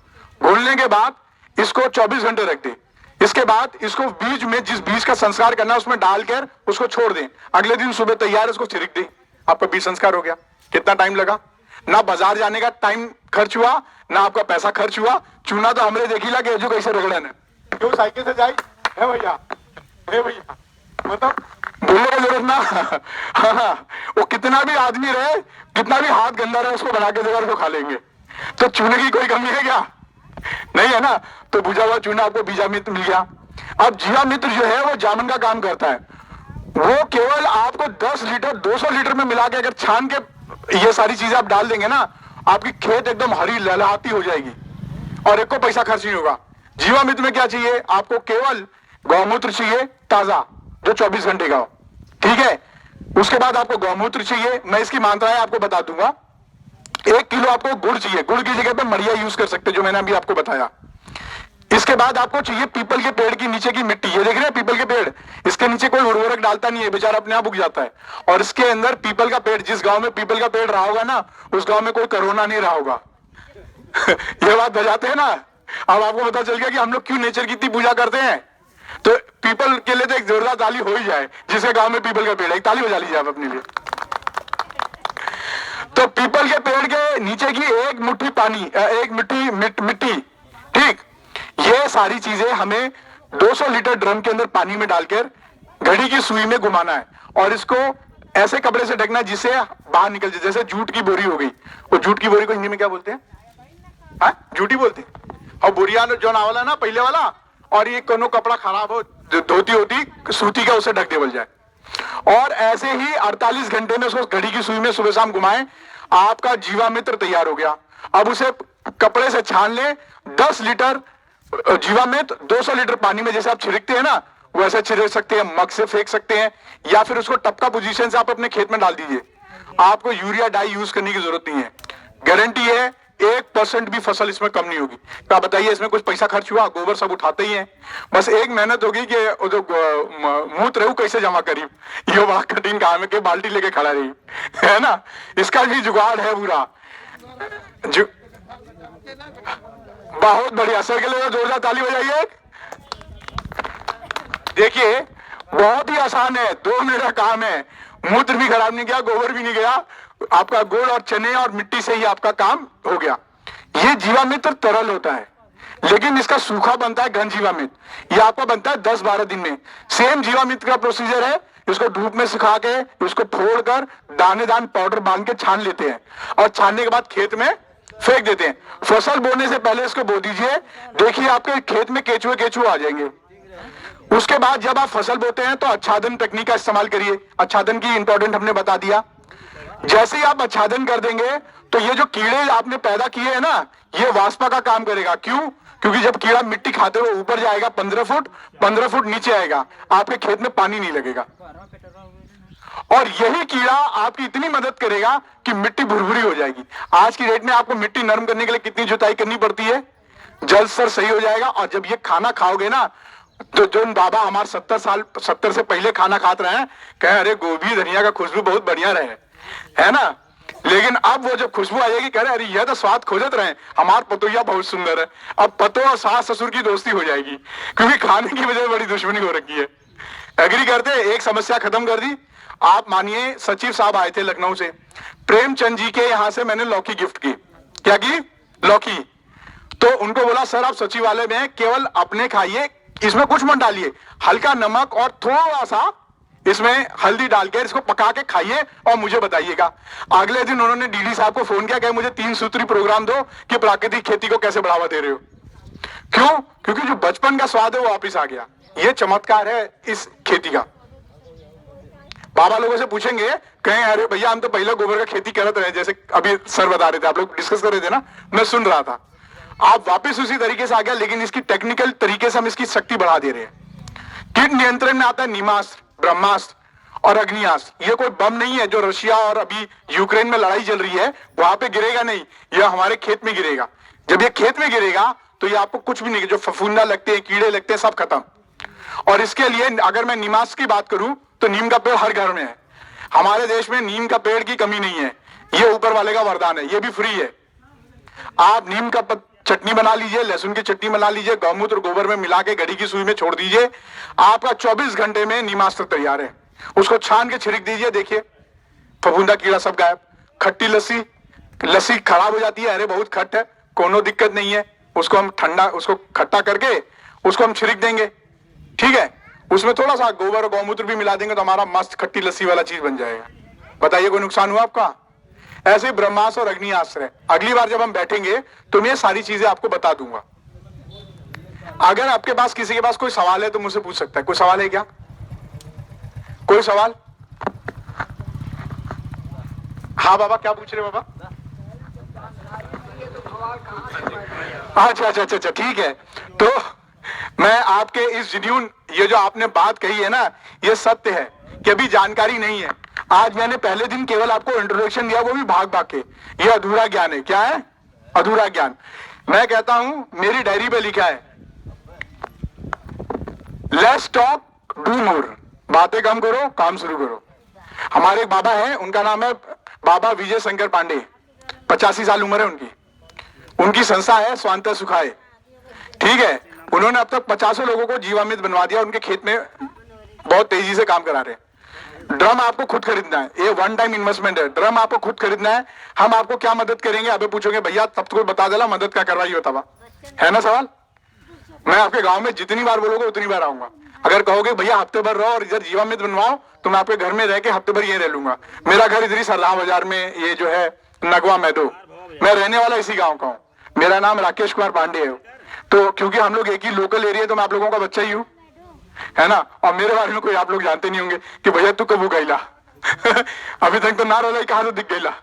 घोलने के बाद इसको 24 घंटे रख दें। इसके बाद इसको बीज में, जिस बीज का संस्कार करना है उसमें डालकर उसको छोड़ दें। अगले दिन सुबह तैयार है, उसको छिड़क दें, आपका बीज संस्कार हो गया। कितना टाइम लगा? ना बाजार जाने का टाइम खर्च हुआ, ना आपका पैसा खर्च हुआ, चूना तो हमरे देखी ला के जो कैसे रगड़न है, क्यों साइकिल से जाई है भैया, है भैया, मतलब बोलने की जरूरत ना। हाँ, वो कितना भी आदमी रहे, कितना भी हाथ गंदा रहे, उसको बना के देगा, उसको खा लेंगे। तो चूने की कोई कमी है क्या? नहीं है ना। तो भुजा हुआ चूना आपको जीवामृत मिल गया। अब जीवामृत जो है वो जामुन का काम करता है, वो केवल आपको 10 लीटर 200 लीटर में मिला के अगर छान के ये सारी चीजें आप डाल देंगे ना, आपकी खेत एकदम हरी लहलहाती हो जाएगी और एक को पैसा खर्च नहीं होगा। जीवामृत में क्या चाहिए आपको? केवल गौमूत्र चाहिए ताजा, जो 24 घंटे का हो, ठीक है। उसके बाद आपको गौमूत्र चाहिए, मैं इसकी मात्राएं आपको बता दूंगा। 1 किलो आपको गुड़ चाहिए, गुड़ की जगह पे मड़िया यूज कर सकते, जो मैंने अभी आपको बताया। इसके बाद आपको चाहिए पीपल के पेड़ की नीचे की मिट्टी, ये देख रहे हैं पीपल के पेड़, इसके नीचे कोई उर्वरक डालता नहीं है, बेचारा अपने आप उग जाता है। और इसके अंदर पीपल का पेड़, जिस गांव में पीपल का पेड़ रहा होगा ना, उस गांव में कोई कोरोना नहीं रहा होगा। ये बात बजाते हैं ना। अब आपको पता चल गया कि हम लोग क्यों नेचर की इतनी पूजा करते हैं। तो पीपल के लिए तो एक जोरदार ताली हो ही जाए, जिसके गांव में पीपल का पेड़ है, एक ताली बजा लीजिए आप अपने लिए। तो पीपल के पेड़ के नीचे की एक मुट्ठी पानी, एक मिट्टी, ठीक, ये सारी चीजें हमें 200 लीटर ड्रम के अंदर पानी में डालकर घड़ी की सुई में घुमाना है और इसको ऐसे कपड़े से ढकना है जिससे बाहर निकल जाए। जैसे जूट की बोरी हो गई, वो जूट की बोरी को हिंदी में क्या बोलते हैं? हाँ, जूटी बोलते हैं। और बोरिया जो नावल है ना पहले वाला, और ये कोनो कपड़ा खराब हो, धोती होती सूती का, उसे ढक देवल जाए। और ऐसे ही 48 घंटे में उसको घड़ी की सुई में सुबह शाम घुमाएं, आपका जीवामृत तैयार हो गया। अब उसे कपड़े से छान ले, 10 लीटर जीवामृत 200 लीटर पानी में जैसे आप छिड़कते हैं ना, वैसे छिड़क सकते हैं, मग से फेंक सकते हैं, या फिर उसको टपका पोजीशन से आप अपने खेत में डाल दीजिए। आपको यूरिया डाई यूज करने की जरूरत नहीं है। गारंटी है 1% भी फसल इसमें कम नहीं होगी। तो आप बताइए, इसमें कुछ पैसा खर्च हुआ? गोबर सब उठाते ही हैं, बस एक मेहनत होगी कि जो मूत्र है वो कैसे जमा करी। ये बड़ा कठिन काम है कि बाल्टी लेके खड़ा रही, है ना। इसका भी जुगाड़ है पूरा। बहुत बढ़िया, सर के लिए जोरदार ताली बजाइए। देखिए बहुत ही आसान है, 2 मिनट का काम है। मूत्र भी खराब नहीं गया, गोबर भी नहीं गया, आपका गुड़ और चने और मिट्टी से ही आपका काम हो गया। ये जीवामृत तरल होता है, लेकिन इसका सूखा बनता है घन जीवामृत, ये आपका बनता है 10-12 दिन में। सेम जीवामृत का प्रोसीजर है, इसको धूप में सुखा के इसको फोड़कर दाने दान पाउडर बांध के छान लेते हैं और छानने के बाद खेत में फेंक देते हैं। फसल बोने से पहले इसको बो दीजिए, देखिए आपके खेत में केचुए आ जाएंगे। उसके बाद जब आप फसल बोते हैं तो आच्छादन तकनीक का इस्तेमाल करिए। आच्छादन की इंपॉर्टेंट हमने बता दिया। जैसे ही आप आच्छादन कर देंगे तो ये जो कीड़े आपने पैदा किए हैं ना, ये वाष्पा का काम करेगा। क्यों? क्योंकि जब कीड़ा मिट्टी खाते हुए ऊपर जाएगा 15 फुट नीचे आएगा, आपके खेत में पानी नहीं लगेगा। और यही कीड़ा आपकी इतनी मदद करेगा कि मिट्टी भुरभुरी हो जाएगी। आज की डेट में आपको मिट्टी नरम करने के लिए कितनी जुताई करनी पड़ती है? जल स्तर सही हो जाएगा। और जब ये खाना खाओगे ना, तो जो बाबा हमारे 70 से पहले खाना खाते रहे हैं, कहे अरे गोभी धनिया का खुशबू बहुत बढ़िया रहे, है ना। लेकिन अब वो जब खुशबू आएगी, कह रहे अरे यह तो स्वाद खोजत रहे, हमार पतोहिया बहुत सुंदर है। अब पतो और सास ससुर की दोस्ती हो जाएगी, क्योंकि खाने की वजह से बड़ी दुश्मनी हो रखी है। एग्री करते? एक समस्या खत्म कर दी। आप मानिए सचिव साहब आए थे लखनऊ से, प्रेमचंद जी के यहां से मैंने लौकी गिफ्ट की। क्या की? लौकी। तो उनको बोला सर आप सचिवालय में केवल अपने खाइए, इसमें कुछ मत डालिए, हल्का नमक और थोड़ा सा इसमें हल्दी डाल के इसको पका के खाइए और मुझे बताइएगा। अगले दिन उन्होंने डीडी साहब को फोन किया, कहे मुझे 3 सूत्री प्रोग्राम दो कि प्राकृतिक खेती को कैसे बढ़ावा दे रहे हो। क्यों? क्योंकि जो बचपन का स्वाद है वो वापिस आ गया। ये चमत्कार है इस खेती का। बाबा लोगों से पूछेंगे, कहें अरे भैया हम तो पहले गोबर का खेती करते रहे, जैसे अभी सर बता रहे थे, आप लोग डिस्कस कर रहे थे ना, मैं सुन रहा था। आप वापस उसी तरीके से आ गया, लेकिन इसकी टेक्निकल तरीके से हम इसकी शक्ति बढ़ा दे रहे हैं। कीट नियंत्रण में आता है नीमास्त्र, ब्रह्मास्त्र और अग्नियास्त्र। ये कोई बम नहीं है जो रशिया और अभी यूक्रेन में लड़ाई चल रही है वहां पे गिरेगा नहीं, यह हमारे खेत में गिरेगा। जब ये खेत में गिरेगा तो ये आपको कुछ भी नहीं, जो फफूंदा लगते हैं, कीड़े लगते हैं, सब खत्म। और इसके लिए अगर मैं नीमास्त्र की बात करूं तो नीम का पेड़ हर घर में है। हमारे देश में नीम का पेड़ की कमी नहीं है, ये ऊपर वाले का वरदान है, ये भी फ्री है। आप नीम का चटनी बना लीजिए, लहसुन की चटनी बना लीजिए, गौमूत्र गोबर में मिला के घड़ी की सुई में छोड़ दीजिए, आपका 24 घंटे में नीमास्त्र तैयार है। उसको छान के छिड़क दीजिए, देखिए फफूंदा कीड़ा सब गायब। खट्टी लस्सी खराब हो जाती है, अरे बहुत खट्ट है, कोनो दिक्कत नहीं है, उसको हम ठंडा, उसको खट्टा करके उसको हम छिड़क देंगे, ठीक है, उसमें थोड़ा सा गोबर और गौमूत्र भी मिला देंगे तो हमारा मस्त खट्टी लस्सी वाला चीज बन जाएगा। बताइए कोई नुकसान हुआ आपका? ऐसे ब्रह्मास्त्र और अग्नियास्त्र है। अगली बार जब हम बैठेंगे तो मैं सारी चीजें आपको बता दूंगा। अगर आपके पास किसी के पास कोई सवाल है तो मुझसे पूछ सकता है। कोई सवाल है क्या? कोई सवाल? हाँ बाबा, क्या पूछ रहे बाबा? अच्छा अच्छा अच्छा, ठीक है। तो मैं आपके इस जिन्यून, ये जो आपने बात कही है ना, ये सत्य है कि अभी जानकारी नहीं है। आज मैंने पहले दिन केवल आपको इंट्रोडक्शन दिया, वो भी भाग भाग के। ये अधूरा ज्ञान है। क्या है? अधूरा ज्ञान। मैं कहता हूं, मेरी डायरी पे लिखा है, लेट्स टॉक डू मोर। बातें कम करो, काम शुरू करो। हमारे एक बाबा हैं, उनका नाम है बाबा विजय शंकर पांडे। 85 साल उम्र है उनकी। उनकी संस्था है स्वांतः सुखाय, ठीक है। उन्होंने अब तक 50 लोगों को जीवामृत बनवा दिया। उनके खेत में बहुत तेजी से काम करा रहे हैं। ड्रम आपको खुद खरीदना है, ये वन टाइम इन्वेस्टमेंट है। ड्रम आपको खुद खरीदना है। हम आपको क्या मदद करेंगे? अबे पूछोगे भैया, तब तो बता देला मदद क्या करवाई होता हुआ, है ना सवाल? मैं आपके गांव में जितनी बार बोलोगे उतनी बार आऊंगा। अगर कहोगे भैया हफ्ते भर रहो और इधर जीवामृत बनवाओ, तो मैं आपके घर में रह के हफ्ते भर ये रह लूंगा। मेरा घर इधर ही सरला बाजार में, ये जो है नगवा मैदो। मैं रहने वाला इसी गांव का हूँ। मेरा नाम राकेश कुमार पांडे है। तो क्योंकि हम लोग एक ही लोकल एरिया, तो मैं आप लोगों का बच्चा ही हूँ, है ना। और मेरे बारे में कोई आप लोग जानते नहीं होंगे कि भैया तू कब गईला अभी तक तो ना रोला, कहा तो दिख गईला।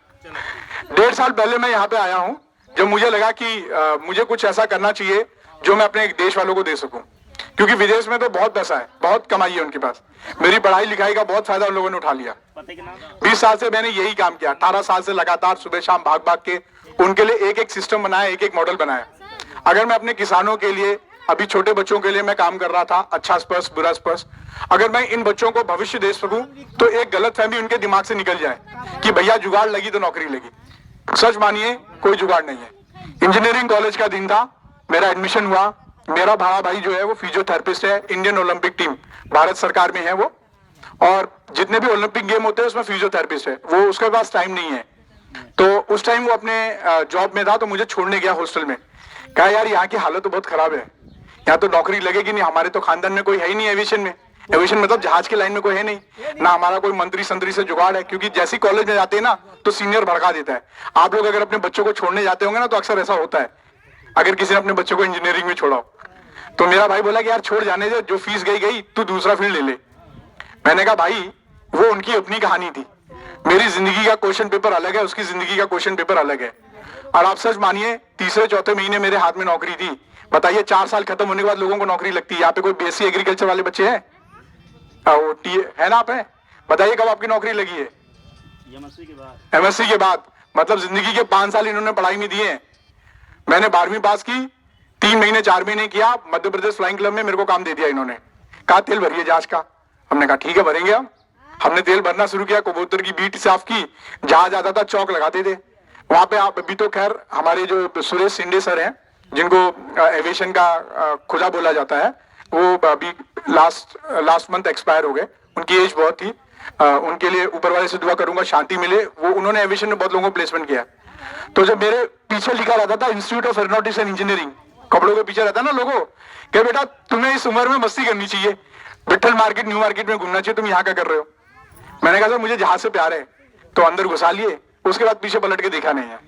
1.5 साल पहले मैं यहाँ पे आया हूँ, जब मुझे लगा कि मुझे कुछ ऐसा करना चाहिए जो मैं अपने देश वालों को दे सकूं। क्योंकि विदेश में तो बहुत पैसा है, बहुत कमाई है उनके पास। मेरी पढ़ाई लिखाई का बहुत फायदा उन लोगों ने उठा लिया। 20 साल से मैंने यही काम किया। 18 साल से लगातार सुबह शाम भाग भाग के उनके लिए एक एक सिस्टम बनाया, एक एक मॉडल बनाया। अगर मैं अपने किसानों के लिए, अभी छोटे बच्चों के लिए मैं काम कर रहा था, अच्छा स्पर्श बुरा स्पर्श, अगर मैं इन बच्चों को भविष्य दे सकूं तो एक गलतफहमी उनके दिमाग से निकल जाए कि भैया जुगाड़ लगी तो नौकरी लगी। सच मानिए, कोई जुगाड़ नहीं है। इंजीनियरिंग कॉलेज का दिन था, मेरा एडमिशन हुआ। मेरा बड़ा भाई जो है वो फिजियोथेरेपिस्ट है, इंडियन ओलंपिक टीम भारत सरकार में है वो, और जितने भी ओलंपिक गेम होते हैं उसमें फिजियोथेरेपिस्ट है वो। उसके पास टाइम नहीं है, तो उस टाइम वो अपने जॉब में था, तो मुझे छोड़ने गया हॉस्टल में। कहा यार यहाँ की हालत तो बहुत खराब है, यहाँ तो नौकरी लगेगी नहीं, हमारे तो खानदान में कोई है ही नहीं एविएशन में। एविएशन मतलब जहाज की लाइन में कोई है नहीं ना, हमारा कोई मंत्री संतरी से जुगाड़ है। क्योंकि जैसी कॉलेज में जाते हैं ना तो सीनियर भड़का देता है। आप लोग अगर अपने बच्चों को छोड़ने जाते होंगे ना तो अक्सर ऐसा होता है, अगर किसी ने अपने बच्चों को इंजीनियरिंग में छोड़ा हो। तो मेरा भाई बोला कि यार छोड़ जाने दे, जो फीस गई गई, तू दूसरा फील्ड ले ले। मैंने कहा भाई वो उनकी अपनी कहानी थी, मेरी जिंदगी का क्वेश्चन पेपर अलग है, उसकी जिंदगी का क्वेश्चन पेपर अलग है। और आप सच मानिए, तीसरे चौथे महीने मेरे हाथ में नौकरी थी। बताइए 4 साल खत्म होने के बाद लोगों को नौकरी लगती है। यहाँ पे कोई बीएससी एग्रीकल्चर वाले बच्चे हैं? है ना आप? है, बताइए कब आपकी नौकरी लगी है? एमएससी के बाद। मतलब जिंदगी के 5 साल इन्होंने पढ़ाई में दिए हैं। मैंने 12वीं पास की, 3 महीने 4 महीने किया, मध्य प्रदेश फ्लाइंग क्लब में मेरे को काम दे दिया इन्होंने। कहा तेल भरिए जहाज का। हमने कहा ठीक है भरेंगे हम। हमने तेल भरना शुरू किया, कबूतर की बीट साफ की, जहाज आता था चौक लगाते थे वहां पे। आप अभी तो खैर हमारे जो सुरेश शिंदे सर हैं, जिनको एविएशन का खुदा बोला जाता है, वो अभी लास्ट मंथ एक्सपायर हो गए। उनकी एज बहुत थी। उनके लिए ऊपर वाले से दुआ करूंगा शांति मिले। वो उन्होंने एविएशन में बहुत लोगों को प्लेसमेंट किया। तो जब मेरे पीछे लिखा रहता था institute of aeronautics and engineering, कपड़ों के पीछे रहता ना लोगों, कि बेटा तुम्हें इस उम्र में मस्ती करनी चाहिए, विठल मार्केट न्यू मार्केट में घूमना चाहिए, तुम यहाँ क्या कर रहे हो? मैंने कहा सर मुझे जहाज से प्यार है, तो अंदर घुसा लिए। उसके बाद पीछे पलट के देखा नहीं है।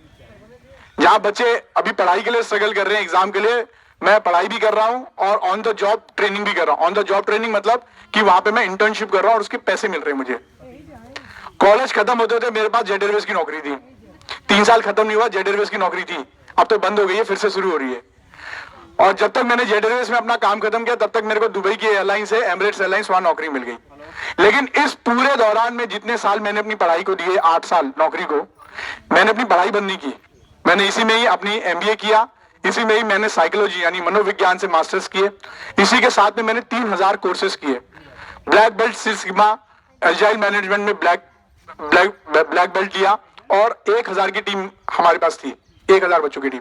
जहां बच्चे अभी पढ़ाई के लिए स्ट्रगल कर रहे हैं, एग्जाम के लिए, मैं पढ़ाई भी कर रहा हूं और ऑन द जॉब ट्रेनिंग भी कर रहा हूं। ऑन द जॉब ट्रेनिंग मतलब कि वहां पे मैं इंटर्नशिप कर रहा हूं और उसके पैसे मिल रहे हैं मुझे। कॉलेज खत्म होते होते मेरे पास जेट एयरवेज की नौकरी थी। 3 साल खत्म नहीं हुआ, जेट एयरवेज की नौकरी थी। अब तो बंद हो गई है, फिर से शुरू हो रही है। और जब तक मैंने जेट एयरवेज में अपना काम खत्म किया, तब तक मेरे को दुबई की एयरलाइंस है, एमिरेट्स एयरलाइंस, वहां नौकरी मिल गई। लेकिन इस पूरे दौरान में जितने साल मैंने अपनी पढ़ाई को दिए, 8 साल नौकरी को, मैंने अपनी पढ़ाई बंद नहीं की। मैंने इसी में ही अपनी एमबीए किया, इसी में ही मैंने साइकोलॉजी यानी मनोविज्ञान से मास्टर्स किए, इसी के साथ में मैंने 3000 कोर्सेज किए। Black belt six sigma agile management में ब्लैक बेल्ट लिया, और 1000 की टीम हमारे पास थी, 1000 बच्चों की टीम।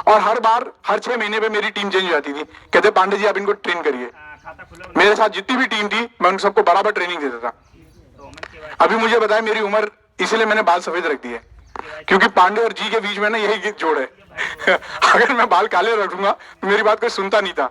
और हर बार हर 6 महीने पे मेरी टीम चेंज हो जाती थी। कहते पांडे जी आप इनको ट्रेन करिए। मेरे साथ जितनी भी टीम थी मैं उन सबको बराबर ट्रेनिंग देता था। अभी मुझे बताया, मेरी उम्र, इसीलिए मैंने बाल सफेद रख दी है, क्योंकि पांडे और जी के बीच में ना यही जोड़ है। अगर मैं बाल काले रखूंगा तो मेरी बात कोई सुनता नहीं था।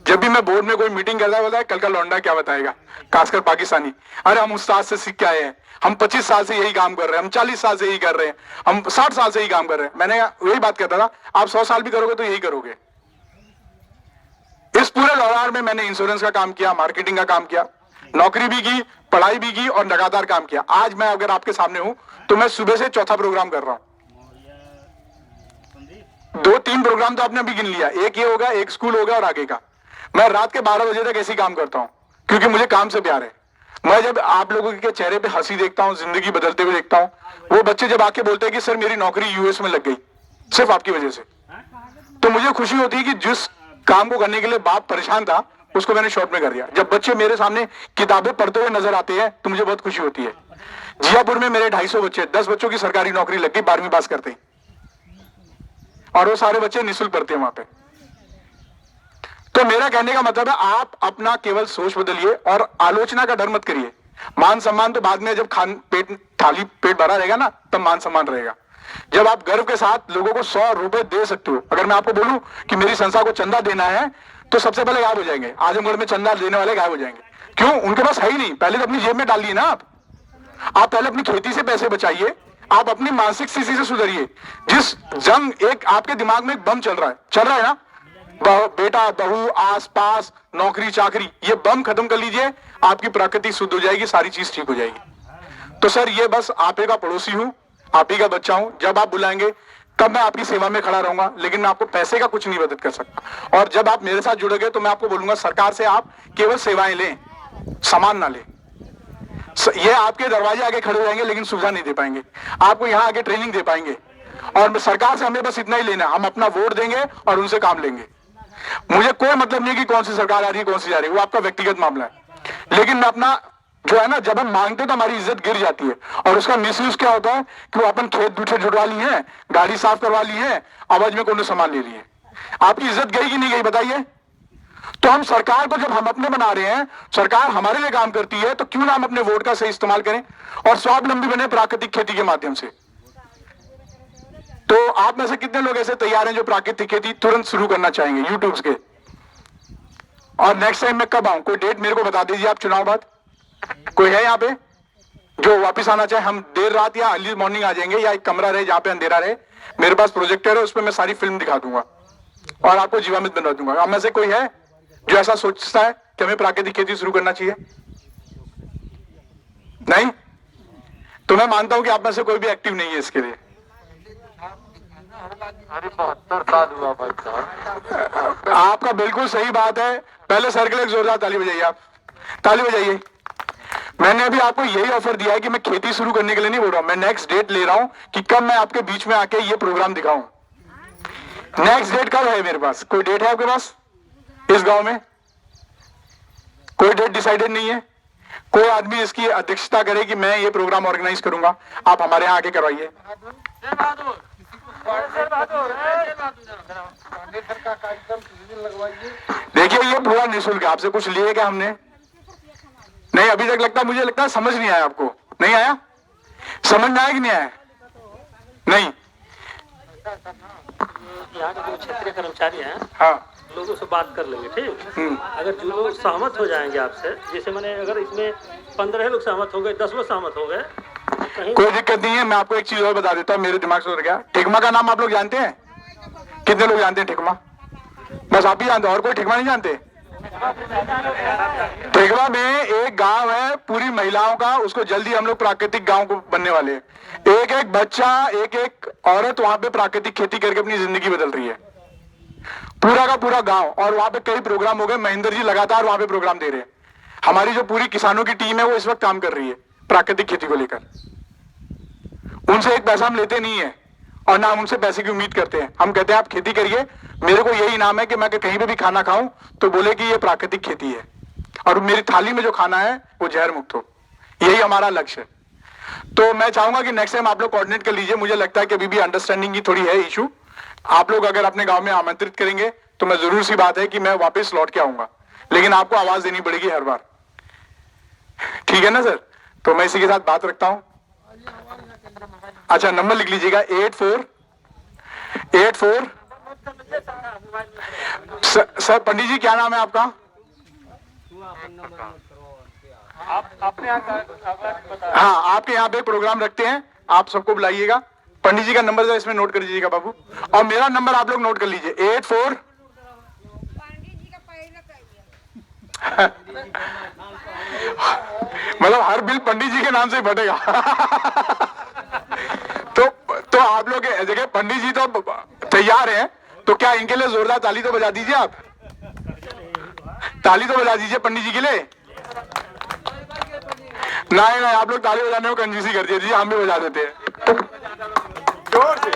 जब भी मैं बोर्ड में कोई मीटिंग करता है, बोलता है कल का लौंडा क्या बताएगा, खासकर पाकिस्तानी। अरे हम उस्ताद से सीख के आए हैं, हम 25 साल से यही काम कर रहे हैं, हम 40 साल से यही कर रहे हैं, हम 60 साल से यही काम कर रहे हैं। मैंने वही बात कहता था, आप 100 साल भी करोगे तो यही करोगे। इस पूरे दौरान में मैंने इंश्योरेंस का काम किया, मार्केटिंग का काम किया, नौकरी भी की, पढ़ाई भी की और लगातार काम किया। आज मैं अगर आपके सामने हूं तो मैं सुबह से चौथा प्रोग्राम कर रहा हूं। 2-3 प्रोग्राम तो आपने अभी गिन लिया, एक ये होगा, एक स्कूल होगा और आगे का। मैं रात के 12 बजे तक ऐसे ही काम करता हूं क्योंकि मुझे काम से प्यार है। मैं जब आप लोगों के चेहरे पे हंसी देखता हूं, जिंदगी बदलते हुए देखता हूं, वो बच्चे जब आके बोलते हैं कि सर मेरी नौकरी यूएस में लग गई सिर्फ आपकी वजह से, तो मुझे खुशी होती है कि जिस काम को करने के लिए बाप परेशान था उसको मैंने शॉर्ट में कर दिया। जब बच्चे मेरे सामने किताबें पढ़ते हुए नजर आते हैं तो मुझे बहुत खुशी होती है। जियापुर में मेरे 250 बच्चे, 10 बच्चों की सरकारी नौकरी लग गई 12वीं पास करते ही, और वो सारे बच्चे निःशुल्क पढ़ते हैं वहां पे। तो मेरा कहने का मतलब है, आप अपना केवल सोच बदलिए और आलोचना का डर मत करिए। मान सम्मान तो बाद में, जब पेट भरा रहेगा ना, तब मान सम्मान रहेगा। जब आप गर्व के साथ लोगों को 100 रुपए दे सकते हो। अगर मैं आपको बोलूं कि मेरी संस्था को चंदा देना है तो सबसे पहले गायब हो जाएंगे, आजमगढ़ में चंदा देने वाले गायब हो जाएंगे। क्यों? उनके पास है ही नहीं। पहले तो अपनी जेब में डाल लिए ना आप पहले अपनी खेती से पैसे बचाइए, आप अपनी मानसिक स्थिति से सुधरिए। जिस जंग एक आपके दिमाग में एक बम चल रहा है ना, बेटा बहू आस पास नौकरी चाकरी, ये बम खत्म कर लीजिए, आपकी प्रकृति शुद्ध हो जाएगी, सारी चीज ठीक हो जाएगी। तो सर ये बस आप ही का पड़ोसी हूं, आप ही का बच्चा हूं। जब आप बुलाएंगे तब मैं आपकी सेवा में खड़ा रहूंगा, लेकिन मैं आपको पैसे का कुछ नहीं मदद कर सकता। और जब आप मेरे साथ जुड़ोगे तो मैं आपको बोलूंगा, सरकार से आप केवल सेवाएं लें, सामान ना लें। ये आपके दरवाजे आगे खड़े हो जाएंगे लेकिन सुविधा नहीं दे पाएंगे, आपको यहाँ आके ट्रेनिंग दे पाएंगे। और सरकार से हमें बस इतना ही लेना, हम अपना वोट देंगे और उनसे काम लेंगे। मुझे कोई मतलब नहीं कि कौन सी सरकार आ रही है कौन सी जा रही है, वो आपका व्यक्तिगत मामला है। लेकिन मैं अपना जो है ना, जब हम मांगते हैं तो हमारी इज्जत गिर जाती है। और उसका मिसयूज क्या होता है कि वो अपन खेत दूठे जुड़वा ली है, गाड़ी साफ करवा ली है, आवाज में कोई सामान ले लिए। आपकी इज्जत गई कि नहीं गई बताइए? तो हम सरकार को जब हम अपने बना रहे हैं, सरकार हमारे लिए काम करती है, तो क्यों ना हम अपने वोट का सही इस्तेमाल करें और स्वावलंबी बने प्राकृतिक खेती के माध्यम से। तो आप में से कितने लोग ऐसे तैयार हैं जो प्राकृतिक खेती तुरंत शुरू करना चाहेंगे यूट्यूब के? और नेक्स्ट टाइम मैं कब आऊं, कोई डेट मेरे को बता दीजिए आप चुनाव बाद। कोई है यहाँ पे जो वापस आना चाहे? हम देर रात या अर्ली मॉर्निंग आ जाएंगे, या एक कमरा रहे जहां पे अंधेरा रहे, मेरे पास प्रोजेक्टर है, उस पर मैं सारी फिल्म दिखा दूंगा और आपको जीवामृत बनवा दूंगा। आप में से कोई है जो ऐसा सोचता है कि हमें प्राकृतिक खेती शुरू करना चाहिए? नहीं? तो मैं मानता हूं कि आप में से कोई भी एक्टिव नहीं है इसके लिए। अरे 72 साल हुआ भाई साहब। आपका बिल्कुल सही बात है। पहले सर के लिए जोरदार ताली बजाइए, आप ताली बजाइए। मैंने अभी आपको यही ऑफर दिया है कि मैं खेती शुरू करने के लिए नहीं बोल रहा हूं, मैं नेक्स्ट डेट ले रहा हूं कि कब मैं आपके बीच में आके ये प्रोग्राम दिखाऊं। नेक्स्ट डेट कब है मेरे पास? कोई डेट है आपके पास? इस गांव में कोई डेट डिसाइडेड नहीं है। कोई आदमी इसकी अध्यक्षता करे कि मैं ये प्रोग्राम ऑर्गेनाइज करूंगा, आप हमारे यहाँ आके करवाइए। देखिए ये पूरा निःशुल्क है, आपसे कुछ लिए क्या हमने? नहीं, अभी तक मुझे लगता है समझ नहीं आया आपको। नहीं आया? समझ में आया कि नहीं आया? नहीं। यहाँ के जो क्षेत्रीय कर्मचारी हैं, हाँ, लोगों से बात कर लेंगे, ठीक? अगर जो लोग सहमत हो जाएंगे आपसे, जैसे मैंने अगर इसमें 15 लोग सहमत हो गए, 10 लोग सहमत हो गए, कहीं कोई दिक्कत नहीं है। मैं आपको एक चीज और बता देता हूँ, मेरे दिमाग से उतर गया। ठिकमा का नाम आप लोग जानते हैं? कितने लोग जानते हैं ठिकमा? बस आप ही जानते हैं, और कोई ठिकमा नहीं जानते? ठिकमा में एक गांव है पूरी महिलाओं का, उसको जल्दी हम लोग प्राकृतिक गांव को बनने वाले हैं। एक एक बच्चा, एक एक औरत वहां पे प्राकृतिक खेती करके अपनी जिंदगी बदल रही है, पूरा का पूरा गांव। और वहां पे कई प्रोग्राम हो गए, महेंद्र जी लगातार वहां पे प्रोग्राम दे रहे हैं। हमारी जो पूरी किसानों की टीम है वो इस वक्त काम कर रही है प्राकृतिक खेती को लेकर। उनसे एक पैसा हम लेते नहीं है और ना हम उनसे पैसे की उम्मीद करते हैं। हम कहते हैं आप खेती करिए, मेरे को यही इनाम है कि मैं कहीं पे भी खाना खाऊं तो बोले कि ये प्राकृतिक खेती है और मेरी थाली में जो खाना है वो जहर मुक्त हो। यही हमारा लक्ष्य है। तो मैं चाहूंगा कि नेक्स्ट टाइम आप लोग कोऑर्डिनेट कर लीजिए। मुझे लगता है कि अभी भी अंडरस्टैंडिंग की थोड़ी है इशू। आप लोग अगर अपने गांव में आमंत्रित करेंगे तो मैं जरूर सी बात है कि मैं वापस लौट के आऊंगा, लेकिन आपको आवाज देनी पड़ेगी हर बार। ठीक है ना सर? तो मैं इसी के साथ बात रखता हूं। अच्छा नंबर लिख लीजिएगा 8484। सर पंडित जी क्या नाम है आपका? आपने यहाँ हाँ आपके यहाँ पे प्रोग्राम रखते हैं, आप सबको बुलाइएगा। पंडित जी का नंबर जरा इसमें नोट कर लीजिएगा बाबू, और मेरा नंबर आप लोग नोट कर लीजिए 84। मतलब हर बिल पंडित जी के नाम से ही फटेगा। तो आप लोग जगह पंडित जी तो तैयार हैं, तो क्या इनके लिए जोरदार ताली तो बजा दीजिए आप, ताली तो बजा दीजिए पंडित जी के लिए। नहीं नहीं आप लोग ताली बजाने को कंजूसी कर दीजिए, हम भी बजा देते हैं जोर से।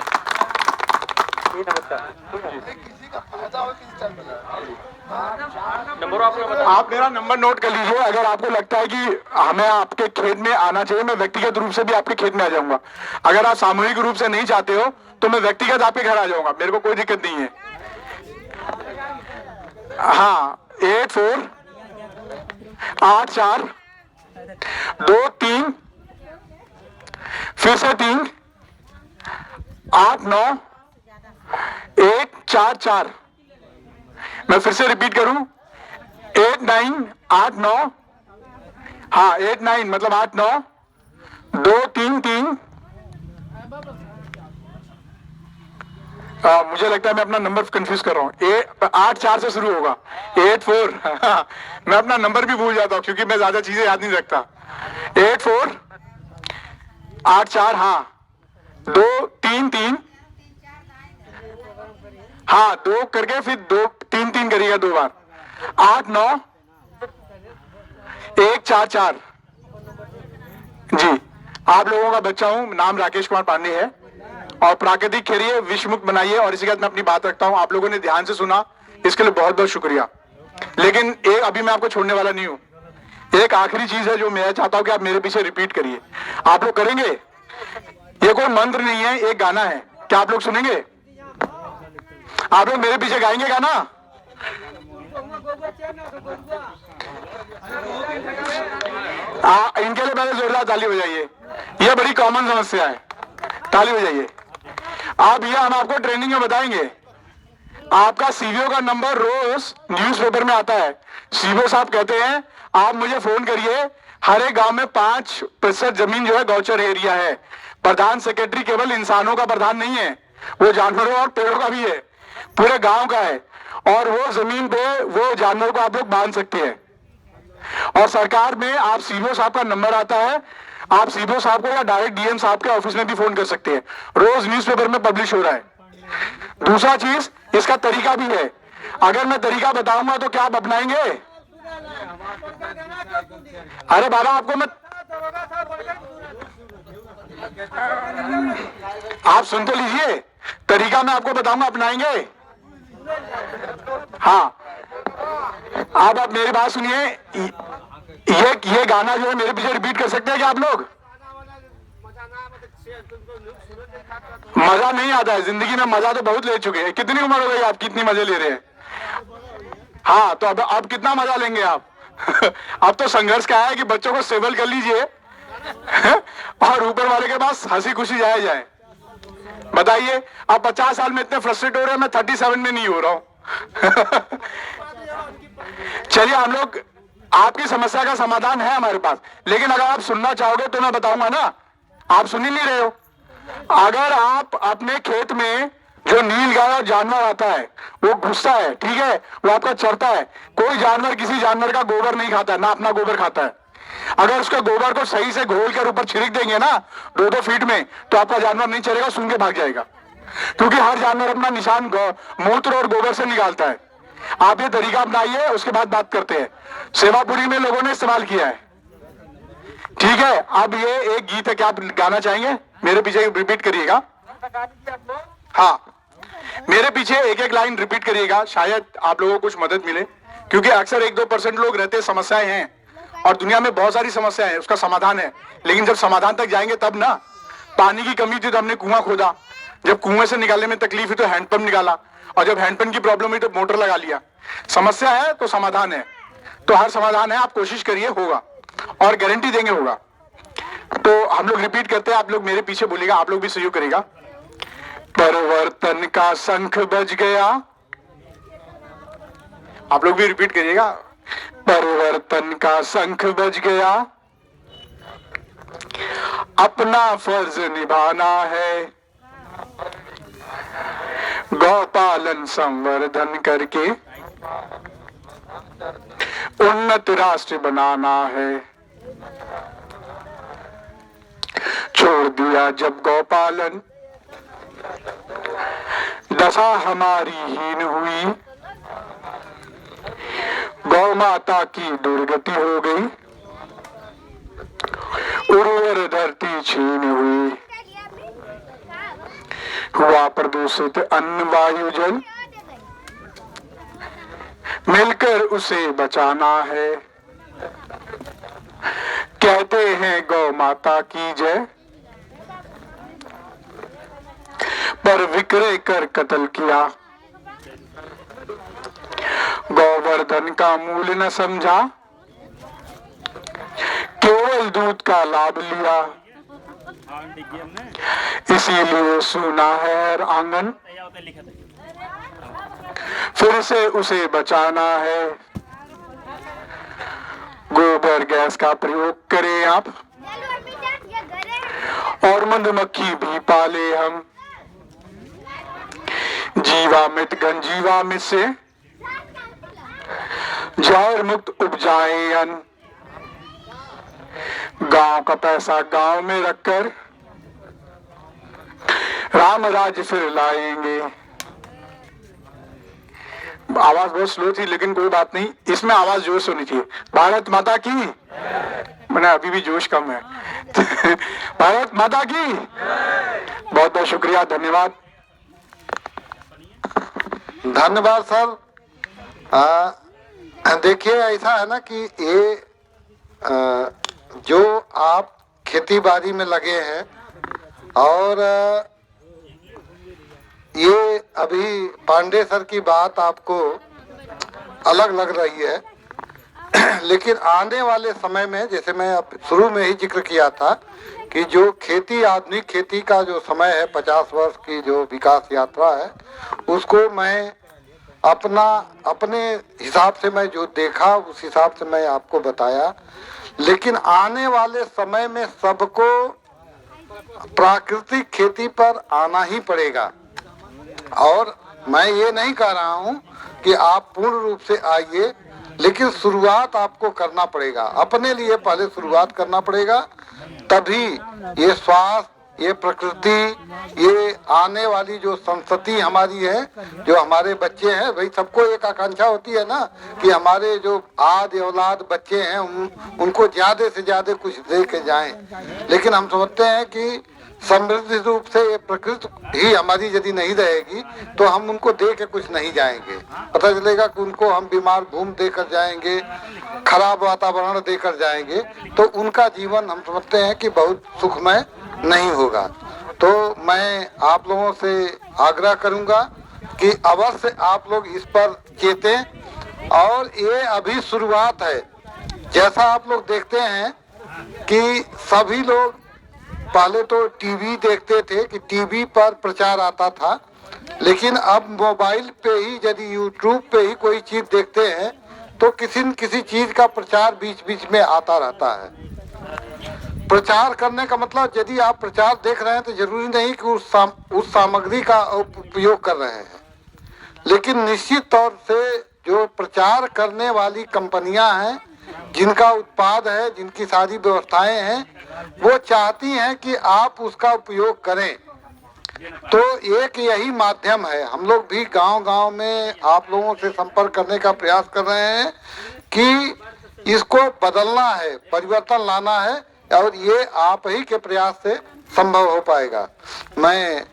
नंबर आपने बताया। आप मेरा नंबर नोट कर लीजिए, अगर आपको लगता है कि हमें आपके खेत में आना चाहिए, मैं व्यक्तिगत रूप से भी आपके खेत में आ जाऊंगा। अगर आप सामूहिक रूप से नहीं चाहते हो तो मैं व्यक्तिगत आपके घर आ जाऊंगा, मेरे को कोई दिक्कत नहीं है। हाँ 848423 फिर से 3 89 144। मैं फिर से रिपीट करूं 8989, हाँ 89 मतलब 89 233। मुझे लगता है मैं अपना नंबर कंफ्यूज कर रहा हूँ, 84 से शुरू होगा 84। मैं अपना नंबर भी भूल जाता हूँ क्योंकि मैं ज्यादा चीजें याद नहीं रखता। 8484, हाँ 233, हाँ 2 करके फिर 233 करिएगा 2 बार। 89144 जी। आप लोगों का बच्चा हूं, नाम राकेश कुमार पांडे है, और प्राकृतिक खेलिए, विश्व मुक्त बनाइए। और इसी के साथ मैं अपनी बात रखता हूं, आप लोगों ने ध्यान से सुना, इसके लिए बहुत बहुत शुक्रिया। लेकिन एक अभी मैं आपको छोड़ने वाला नहीं हूं, एक आखिरी चीज है जो मैं चाहता हूं कि आप मेरे पीछे रिपीट करिए। आप लोग करेंगे? ये कोई मंत्र नहीं है, एक गाना है, क्या आप लोग सुनेंगे? आप लोग मेरे पीछे गाएंगे गाना? इनके लिए पहले जोरदार ताली बजाइए, ये बड़ी कॉमन समस्या है, ताली बजाइए। अब ये हम आपको ट्रेनिंग में बताएंगे। आपका सीवीओ का नंबर रोज न्यूज़पेपर में आता है। सीवीओ साहब कहते हैं आप मुझे फोन करिए, हर एक गांव में 5% जमीन जो है गौचर एरिया है। प्रधान सेक्रेटरी केवल इंसानों का प्रधान नहीं है, वो जानवरों और पेड़ों का भी है, पूरे गांव का है। और वो जमीन पे वो जानवर को आप लोग बांध सकते हैं। और सरकार में आप सीवीओ साहब का नंबर आता है, आप सीवीओ साहब को या डायरेक्ट डीएम साहब के ऑफिस में भी फोन कर सकते हैं, रोज न्यूज़पेपर में पब्लिश हो रहा है। दूसरा चीज, इसका तरीका भी है। अगर मैं तरीका बताऊंगा तो क्या आप अपनाएंगे? अरे बाबा आपको मैं, आप सुन तो लीजिए, तरीका मैं आपको बताऊंगा, अपनाएंगे? हाँ आप मेरी बात सुनिए, ये गाना जो है मेरे पीछे रिपीट कर सकते हैं क्या आप लोग? मजा नहीं आता है जिंदगी में, मजा तो बहुत ले चुके हैं। कितनी उम्र हो गई आपकी, इतनी मजे ले रहे हैं? हाँ तो अब कितना मजा लेंगे आप? अब तो संघर्ष क्या है कि बच्चों को स्टेबल कर लीजिए और ऊपर वाले के पास हंसी खुशी जाए जाए। बताइए, आप 50 साल में इतने फ्रस्ट्रेट हो रहे हैं, मैं 37 में नहीं हो रहा हूं। चलिए हम लोग, आपकी समस्या का समाधान है हमारे पास, लेकिन अगर आप सुनना चाहोगे तो मैं बताऊंगा ना। आप सुन ही नहीं रहे हो। अगर आप अपने खेत में जो नील गाय और जानवर आता है वो घुसता है, ठीक है, वो आपका चरता है। कोई जानवर किसी जानवर का गोबर नहीं खाता है, ना अपना गोबर खाता है। अगर उसके गोबर को सही से घोल कर ऊपर छिड़क देंगे ना 2-2 फीट में, तो आपका जानवर नहीं चलेगा, सूंघ के भाग जाएगा। क्योंकि हर जानवर अपना निशान मूत्र और गोबर से निकालता है। आप ये तरीका अपनाइए, उसके बाद बात करते हैं। सेवापुरी में लोगों ने इस्तेमाल किया है, ठीक है। अब ये एक गीत है, क्या आप गाना चाहेंगे? मेरे पीछे रिपीट करिएगा। हाँ मेरे पीछे एक एक लाइन रिपीट करिएगा, शायद आप लोगों को कुछ मदद मिले। क्योंकि अक्सर 1-2% लोग रहते, समस्याएं हैं और दुनिया में बहुत सारी समस्याएं हैं, उसका समाधान है, लेकिन जब समाधान तक जाएंगे तब ना। पानी की कमी थी तो हमने कुआं खोदा, जब कुएं से निकालने में तकलीफ हुई तो हैंडपंप निकाला, और जब हैंडपंप की प्रॉब्लम हुई तो मोटर लगा लिया। समस्या है तो समाधान है, तो हर समाधान है, आप कोशिश करिए, होगा और गारंटी देंगे होगा। तो हम लोग रिपीट करते हैं, आप लोग मेरे पीछे बोलेगा, आप लोग भी सहयोग करेगा। परिवर्तन का शंख बज गया, आप लोग भी रिपीट करिएगा। परिवर्तन का शंख बज गया, अपना फर्ज निभाना है, गौपालन संवर्धन करके उन्नत राष्ट्र बनाना है। छोड़ दिया जब गौपालन, दशा हमारी हीन हुई, गौ माता की दुर्गति हो गई, उर्वर धरती छीन हुई, हुआ प्रदूषित अन्न वायु जल, मिलकर उसे बचाना है, कहते हैं गौ माता की जय, पर विक्रय कर कत्ल किया, गोवर्धन का मूल्य न समझा, केवल दूध का लाभ लिया, इसीलिए सुना है हर आंगन, फिर से उसे बचाना है, गोबर गैस का प्रयोग करें आप, और मधुमक्खी भी पाले हम, जीवामृत घन जीवामृत से जहर मुक्त उपजाए अन्न, गांव का पैसा गांव में रखकर राम राज्य फिर लाएंगे। आवाज बहुत स्लो थी, लेकिन कोई बात नहीं, इसमें आवाज जोश होनी चाहिए। भारत माता की, मैंने अभी भी जोश कम है। भारत माता की बहुत बहुत शुक्रिया, धन्यवाद। धन्यवाद सर। देखिए ऐसा है ना कि ये जो आप खेती बाड़ी में लगे हैं और ये अभी पांडे सर की बात आपको अलग लग रही है, लेकिन आने वाले समय में, जैसे मैं अब शुरू में ही जिक्र किया था कि जो खेती, आधुनिक खेती का जो समय है, 50 वर्ष की जो विकास यात्रा है, उसको मैं अपने हिसाब से मैं जो देखा उस हिसाब से मैं आपको बताया। लेकिन आने वाले समय में सबको प्राकृतिक खेती पर आना ही पड़ेगा। और मैं ये नहीं कह रहा हूँ कि आप पूर्ण रूप से आइए, लेकिन शुरुआत आपको करना पड़ेगा, अपने लिए पहले शुरुआत करना पड़ेगा, तभी ये स्वास्थ्य, ये प्रकृति, ये आने वाली जो संतति हमारी है, जो हमारे बच्चे हैं, भाई सबको एक आकांक्षा होती है ना कि हमारे जो आदि औलाद बच्चे हैं उनको ज्यादा से ज्यादा कुछ दे के जाएं। लेकिन हम समझते हैं कि समृद्ध रूप से ये प्रकृति ही हमारी यदि नहीं रहेगी तो हम उनको दे के कुछ नहीं जाएंगे। पता चलेगा कि उनको हम बीमार भूमि देकर जाएंगे, खराब वातावरण देकर जाएंगे, तो उनका जीवन हम समझते हैं कि बहुत सुखमय नहीं होगा। तो मैं आप लोगों से आग्रह करूंगा कि अवश्य आप लोग इस पर चेतें, और ये अभी शुरुआत है। जैसा आप लोग देखते हैं कि सभी लोग पहले तो टीवी देखते थे कि टीवी पर प्रचार आता था, लेकिन अब मोबाइल पे ही, यदि यूट्यूब पे ही कोई चीज देखते हैं तो किसी न किसी चीज का प्रचार बीच बीच में आता रहता है। प्रचार करने का मतलब, यदि आप प्रचार देख रहे हैं तो जरूरी नहीं कि उस सामग्री का उपयोग कर रहे हैं, लेकिन निश्चित तौर से जो प्रचार करने वाली कंपनियां हैं, जिनका उत्पाद है, जिनकी सारी व्यवस्थाएं हैं, वो चाहती हैं कि आप उसका उपयोग करें। तो एक यही माध्यम है। हम लोग भी गांव-गांव में आप लोगों से संपर्क करने का प्रयास कर रहे हैं कि इसको बदलना है, परिवर्तन लाना है, और ये आप ही के प्रयास से संभव हो पाएगा। मैं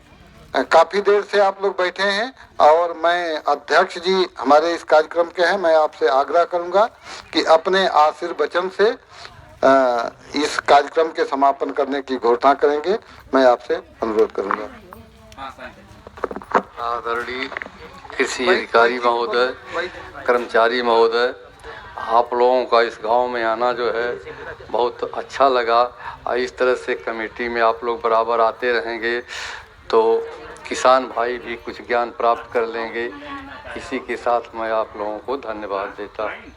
काफी देर से आप लोग बैठे हैं और मैं अध्यक्ष जी हमारे इस कार्यक्रम के हैं, मैं आपसे आग्रह करूंगा कि अपने आशीर्वचन से इस कार्यक्रम के समापन करने की घोषणा करेंगे। मैं आपसे अनुरोध करूंगा। आदरणीय कृषि अधिकारी महोदय, कर्मचारी महोदय, आप लोगों का इस गांव में आना जो है बहुत अच्छा लगा। और इस तरह से कमेटी में आप लोग बराबर आते रहेंगे तो किसान भाई भी कुछ ज्ञान प्राप्त कर लेंगे। इसी के साथ मैं आप लोगों को धन्यवाद देता हूँ।